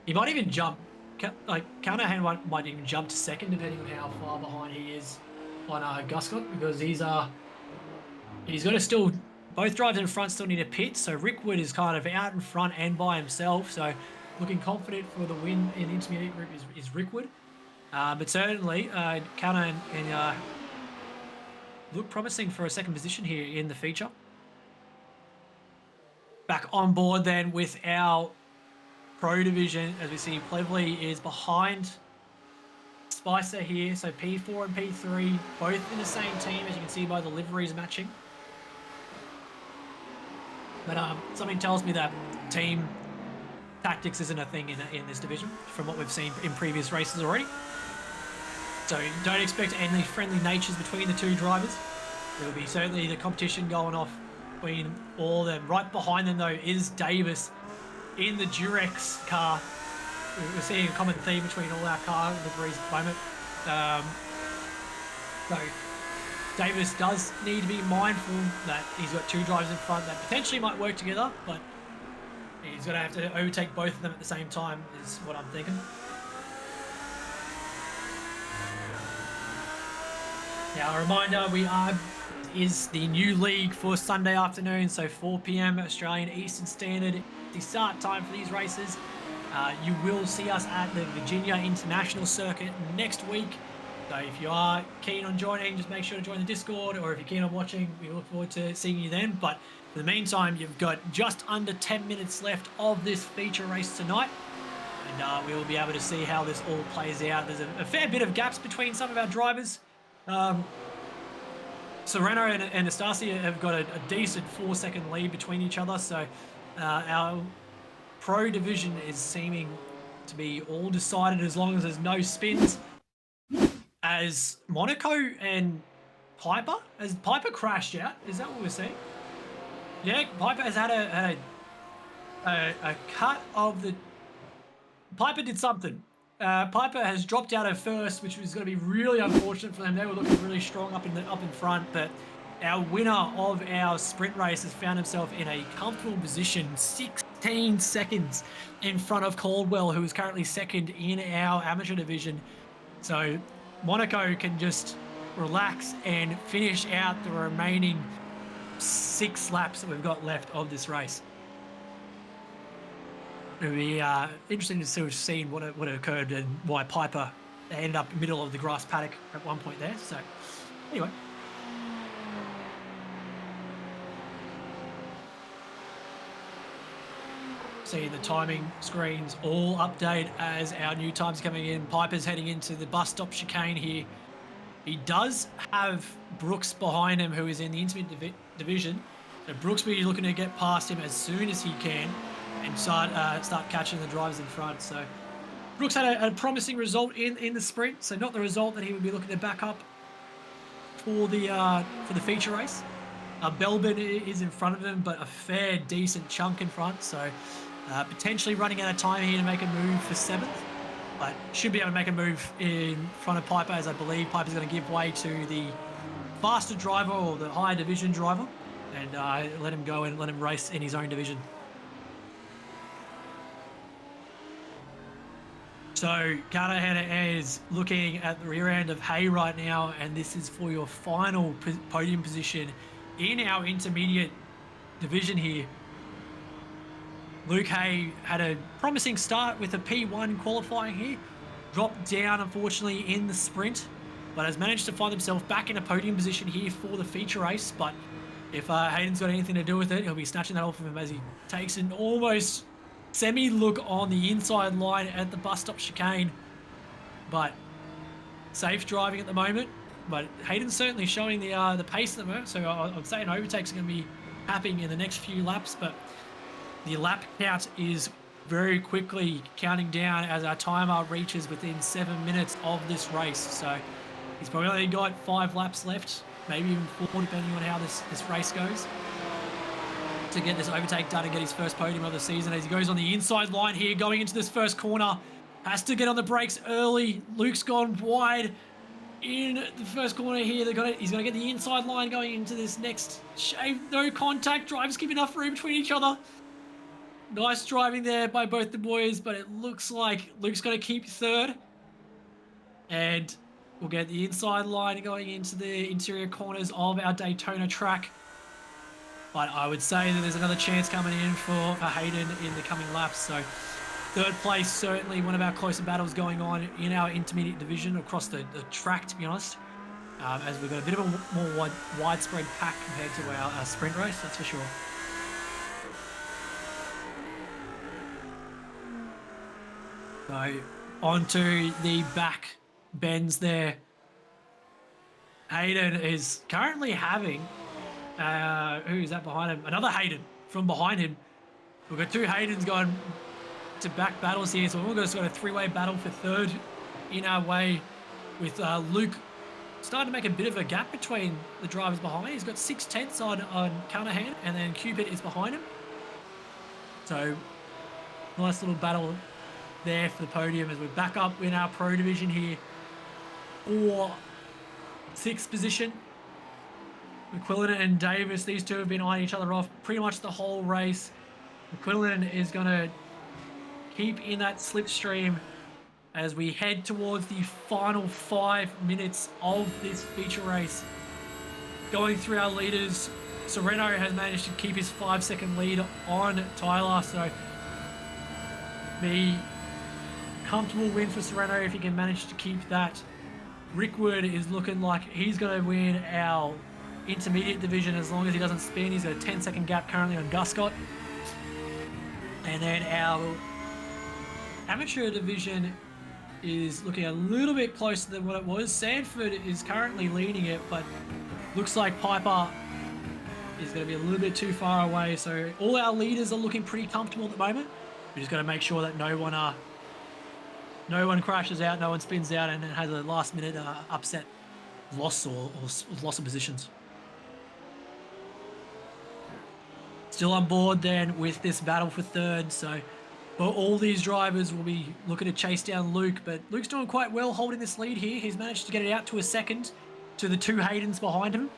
He might even jump. Like Callahan might even jump to second, depending on how far behind he is on Guscott, because he's got to still. Both drivers in front still need a pit, so Rickwood is kind of out in front and by himself. So looking confident for the win in the intermediate group is Rickwood. But certainly, Callahan and look promising for a second position here in the feature. Back on board then with our Pro division, as we see Plevely is behind Spicer here. So P4 and P3, both in the same team, as you can see by the liveries matching. But something tells me that team tactics isn't a thing in this division from what we've seen in previous races already. So don't expect any friendly natures between the two drivers. There will be certainly the competition going off between all of them. Right behind them, though, is Davis in the Durex car. We're seeing a common theme between all our car liveries at the moment. So Davis does need to be mindful that he's got two drivers in front that potentially might work together, but he's going to have to overtake both of them at the same time, is what I'm thinking. Now, a reminder, is the new league for Sunday afternoon, so 4 p.m. Australian Eastern Standard, the start time for these races. You will see us at the Virginia International Circuit next week. So if you are keen on joining, just make sure to join the Discord, or if you're keen on watching, we look forward to seeing you then. But for the meantime, you've got just under 10 minutes left of this feature race tonight, and we will be able to see how this all plays out. There's a fair bit of gaps between some of our drivers. Serrano and Anastasia have got a decent 4-second lead between each other, so our Pro division is seeming to be all decided as long as there's no spins. As Monaco and Piper, has Piper crashed out? Is that what we're seeing? Yeah, Piper has had a cut of the. Piper did something. Piper has dropped out of first, which was going to be really unfortunate for them. They were looking really strong up in front, but our winner of our sprint race has found himself in a comfortable position, 16 seconds in front of Caldwell, who is currently second in our amateur division. So Monaco can just relax and finish out the remaining 6 laps that we've got left of this race. It'll be interesting to see what occurred and why Piper ended up in the middle of the grass paddock at one point there. So, anyway. See the timing screens all update as our new times coming in. Piper's heading into the bus stop chicane here. He does have Brooks behind him, who is in the intermediate division. So Brooks will be looking to get past him as soon as he can and start catching the drivers in front. So Brooks had a promising result in the sprint, so not the result that he would be looking to back up for the feature race. Belbin is in front of him, but a fair decent chunk in front. So potentially running out of time here to make a move for 7th, but should be able to make a move in front of Piper, as I believe Piper's going to give way to the faster driver or the higher division driver and let him go and let him race in his own division. So Carter is looking at the rear end of Hay right now, and this is for your final podium position in our intermediate division here. Luke Hay had a promising start with a P1 qualifying here, dropped down unfortunately in the sprint, but has managed to find himself back in a podium position here for the feature race. But if Hayden's got anything to do with it, he'll be snatching that off of him as he takes an almost semi-look on the inside line at the bus stop chicane. But safe driving at the moment. But Hayden's certainly showing the pace at the moment, so I'd say an overtake's going to be happening in the next few laps. But the lap count is very quickly counting down as our timer reaches within 7 minutes of this race. So he's probably only got 5 laps left, maybe even 4, depending on how this race goes. to get this overtake done and get his first podium of the season as he goes on the inside line here, going into this first corner. Has to get on the brakes early. Luke's gone wide in the first corner here. He's going to get the inside line going into this next shave. No contact. Drivers keep enough room between each other. Nice driving there by both the boys, but it looks like Luke's going to keep third. And we'll get the inside line going into the interior corners of our Daytona track. But I would say that there's another chance coming in for Hayden in the coming laps. So third place, certainly one of our closer battles going on in our intermediate division across the track, to be honest. As we've got a bit of a more widespread pack compared to our sprint race, that's for sure. So onto the back bends there. Hayden is currently having, who is that behind him? Another Hayden from behind him. We've got two Haydens going to back battles here, so we've got a three-way battle for third in our way, with Luke starting to make a bit of a gap between the drivers behind. He's got 6/10 on Carnahan, and then Cupid is behind him. So nice little battle there for the podium as we're back up in our pro division here for 6th position. McQuillan and Davis, these two have been eyeing each other off pretty much the whole race. McQuillan is going to keep in that slipstream as we head towards the final 5 minutes of this feature race. Going through our leaders, Sereno has managed to keep his 5-second lead on Tyler, so the comfortable win for Sereno if he can manage to keep that. Rickwood is looking like he's going to win our intermediate division as long as he doesn't spin. He's got a 10-second gap currently on Guscott. And then our amateur division is looking a little bit closer than what it was. Sanford is currently leading it, but looks like Piper is going to be a little bit too far away. So all our leaders are looking pretty comfortable at the moment. We just got to make sure that no one crashes out, no one spins out, and has a last-minute upset loss or loss of positions. Still on board then with this battle for third, so all these drivers will be looking to chase down Luke, but Luke's doing quite well holding this lead here. He's managed to get it out to a second to the two Haydens behind him.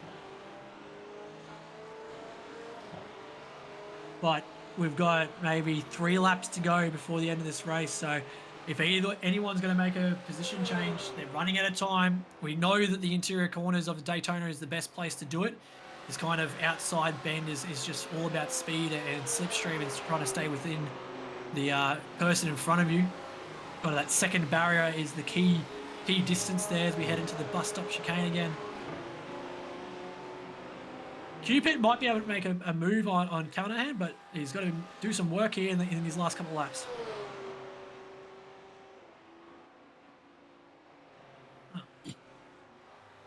But we've got maybe 3 laps to go before the end of this race, so if anyone's going to make a position change, they're running out of time. We know that the interior corners of the Daytona is the best place to do it. This kind of outside bend is just all about speed and slipstream and trying to stay within the person in front of you. Kind of that second barrier is the key distance there as we head into the bus stop chicane again. Cupid might be able to make a move on Carnahan, but he's got to do some work here in his last couple of laps.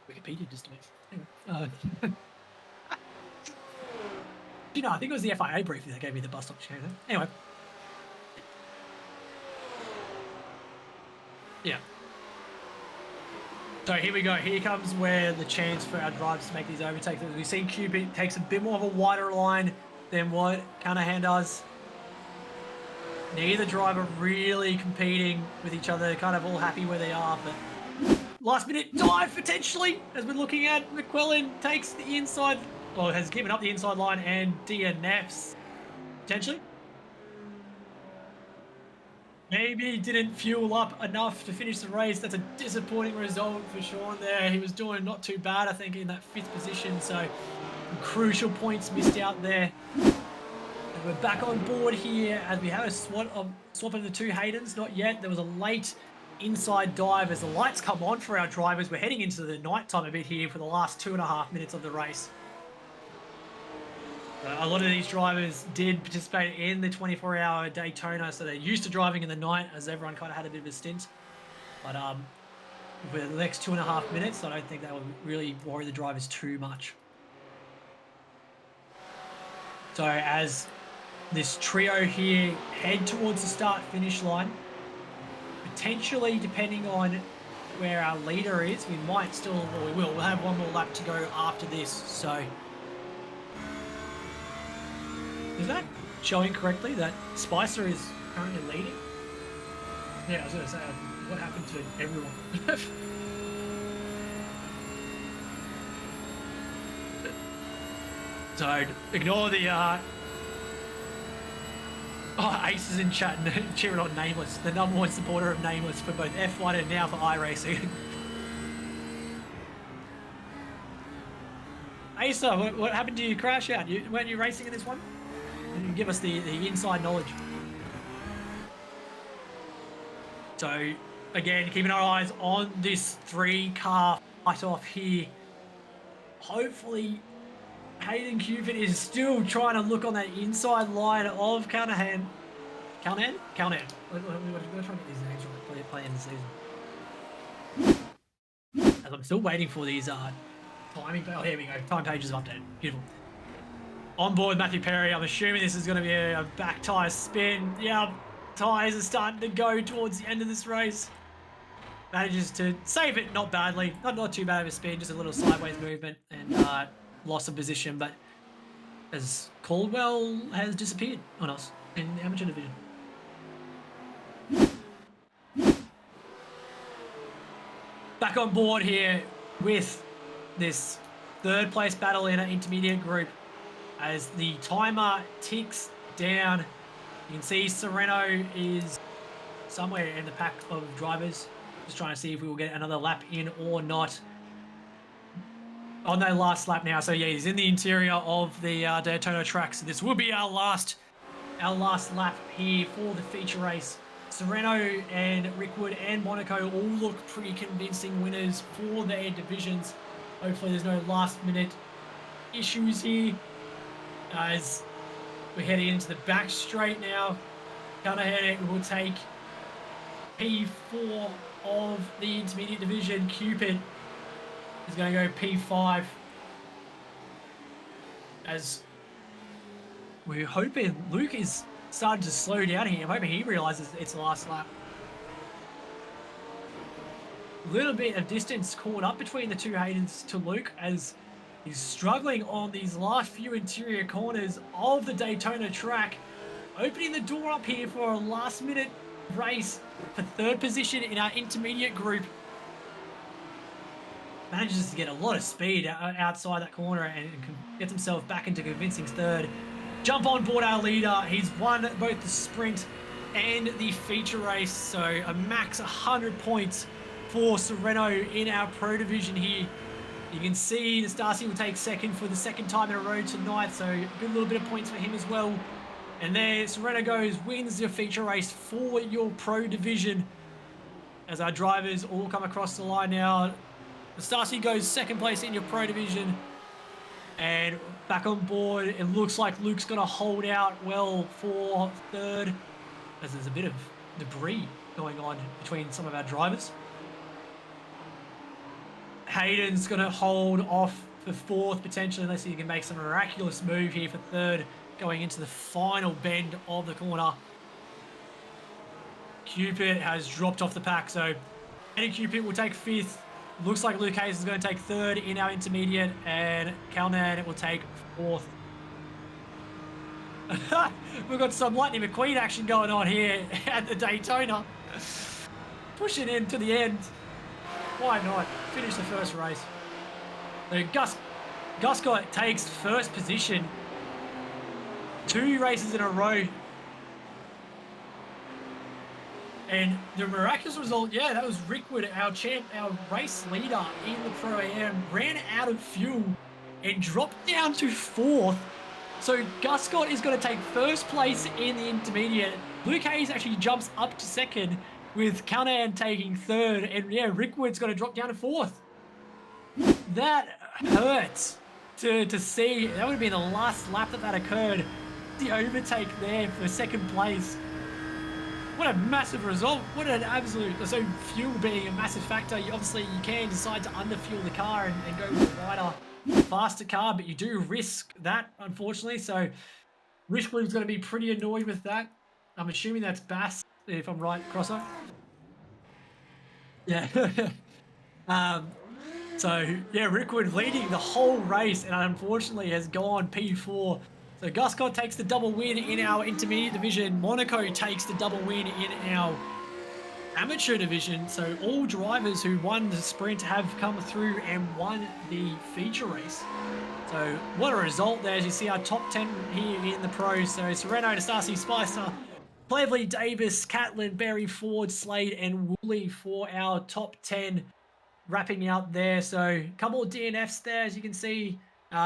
Wikipedia just anyway. I think it was the FIA briefing that gave me the bus stop chicane. Anyway. Yeah. So here we go. Here comes where the chance for our drivers to make these overtakes. As we've seen, Cupid takes a bit more of a wider line than what Carnahan does. Neither driver really competing with each other. Kind of all happy where they are, but last minute dive potentially as we're looking at McQuillan takes the inside, or has given up the inside line, and DNFs potentially. Maybe didn't fuel up enough to finish the race. That's a disappointing result for Sean there. He was doing not too bad, I think, in that 5th position. So crucial points missed out there. And we're back on board here as we have a swap of the two Haydens. Not yet. There was a late inside dive as the lights come on for our drivers. We're heading into the night time a bit here for the last 2.5 minutes of the race. A lot of these drivers did participate in the 24-hour Daytona, so they're used to driving in the night, as everyone kind of had a bit of a stint. But for the next 2.5 minutes, I don't think that will really worry the drivers too much. So as this trio here head towards the start-finish line, potentially, depending on where our leader is, we might still, or we will, we'll have one more lap to go after this. So Is that showing correctly that Spicer is currently leading? Yeah, I was going to say, what happened to everyone? So ignore the Ace is in chat and cheering on Nameless, the #1 supporter of Nameless for both F1 and now for iRacing. Asa, what happened to you crash out? Weren't you racing in this one? Can you give us the inside knowledge? So again, keeping our eyes on this 3-car fight off here. Hopefully Hayden Cupid is still trying to look on that inside line of Canahan. Calnan? Calnan. We're trying to get these names right, play in the season. As I'm still waiting for these timing. Oh, here we go. Time pages have updated. Beautiful. On board Matthew Perry. I'm assuming this is going to be a back tyre spin. Yeah, tyres are starting to go towards the end of this race. Manages to save it, not badly. Not too bad of a spin, just a little sideways movement and loss of position. But as Caldwell has disappeared on us in the amateur division. Back on board here with this 3rd place battle in an intermediate group as the timer ticks down. You can see Sereno is somewhere in the pack of drivers. Just trying to see if we will get another lap in or not. On their last lap now. So yeah, he's in the interior of the Daytona track. So this will be our last lap here for the feature race. Sereno and Rickwood and Monaco all look pretty convincing winners for their divisions. Hopefully there's no last minute issues here as we're heading into the back straight now. Canahan will take P4 of the intermediate division. Cupid is going to go P5 as we're hoping Luke is starting to slow down here. I'm hoping he realizes it's the last lap. A little bit of distance caught up between the two Haydens to Luke as he's struggling on these last few interior corners of the Daytona track. Opening the door up here for a last minute race for 3rd position in our intermediate group. Manages to get a lot of speed outside that corner and gets himself back into convincing 3rd. Jump on board our leader. He's won both the sprint and the feature race. So a max 100 points for Sereno in our pro division here. You can see the Starsky will take 2nd for the 2nd time in a row tonight. So a good little bit of points for him as well. And there Sereno goes, wins your feature race for your pro division. As our drivers all come across the line now. The Starsky goes 2nd place in your pro division. And back on board, it looks like Luke's going to hold out well for 3rd, as there's a bit of debris going on between some of our drivers. Hayden's going to hold off for 4th, potentially, unless he can make some miraculous move here for 3rd, going into the final bend of the corner. Cupid has dropped off the pack, so Eddie Cupid will take 5th. Looks like Luke Hayes is going to take 3rd in our intermediate, and Calnan will take 4th. We've got some Lightning McQueen action going on here at the Daytona. Pushing in to the end. Why not? Finish the first race. So Guscott takes 1st position. 2 races in a row. And the miraculous result, yeah, that was Rickwood, our champ, our race leader in the Pro-Am, ran out of fuel and dropped down to 4th. So Guscott is going to take 1st place in the intermediate. Luke Hayes actually jumps up to 2nd with Canahan taking 3rd. And yeah, Rickwood's going to drop down to 4th. That hurts to see. That would have been the last lap that occurred. The overtake there for 2nd place. What a massive result. What an absolute... So fuel being a massive factor, obviously you can decide to underfuel the car and go with a wider, faster car, but you do risk that, unfortunately. So Richwood's going to be pretty annoyed with that. I'm assuming that's Bass, if I'm right, Crosser. Yeah. So, yeah, Rickwood leading the whole race and unfortunately has gone P4 So Guscott takes the double win in our intermediate division. Monaco takes the double win in our amateur division. So all drivers who won the sprint have come through and won the feature race. So what a result there. As you see our top 10 here in the pros. So Sereno, Nastasi, Spicer, Cleverly, Davis, Catlin, Berry, Ford, Slade, and Woolley for our top 10 wrapping out there. So a couple of DNFs there, as you can see.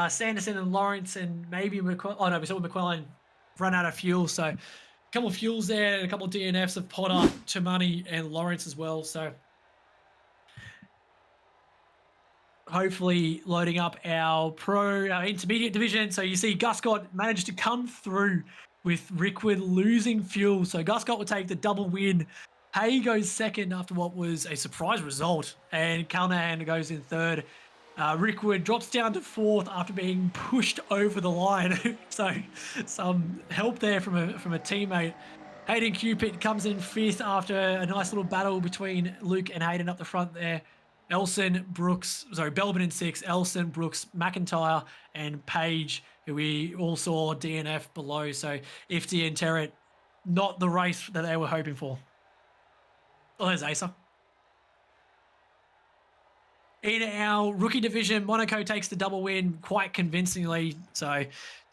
Sanderson and Lawrence and maybe McQuillan. Oh no, we saw McQuillan run out of fuel. So a couple of fuels there and a couple of DNFs of Potter, Tumani, and Lawrence as well. So hopefully loading up our intermediate division. So you see Guscott managed to come through with Rickwood losing fuel. So Guscott will take the double win. Hay goes second after what was a surprise result, and Callahan goes in third. Rickwood drops down to fourth after being pushed over the line. So some help there from a teammate. Hayden Cupid comes in fifth after a nice little battle between Luke and Hayden up the front there. Belbin in sixth, Elson, Brooks, McIntyre, and Page, who we all saw DNF below. So Ifty and Terrett, not the race that they were hoping for. Oh, there's Asa. In our rookie division, Monaco takes the double win quite convincingly. So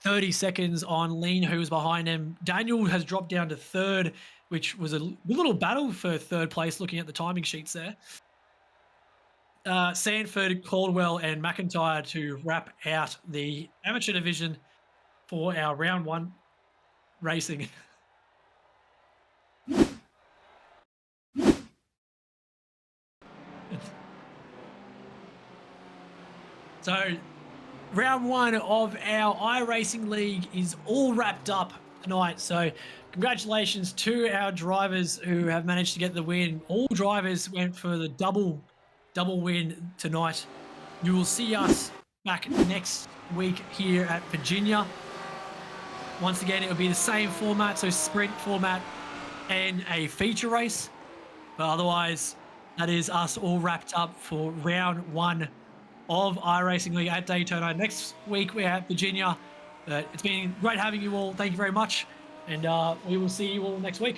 30 seconds on Lean, who was behind him. Daniel has dropped down to third, which was a little battle for third place looking at the timing sheets there. Sanford, Caldwell, and McIntyre to wrap out the amateur division for our round one racing. So round one of our iRacing League is all wrapped up tonight. So congratulations to our drivers who have managed to get the win. All drivers went for the double win tonight. You will see us back next week here at Virginia. Once again, it'll be the same format, so sprint format and a feature race. But otherwise, that is us all wrapped up for round one of iRacing League at Daytona. Next week, we're at Virginia. But it's been great having you all. Thank you very much. And we will see you all next week.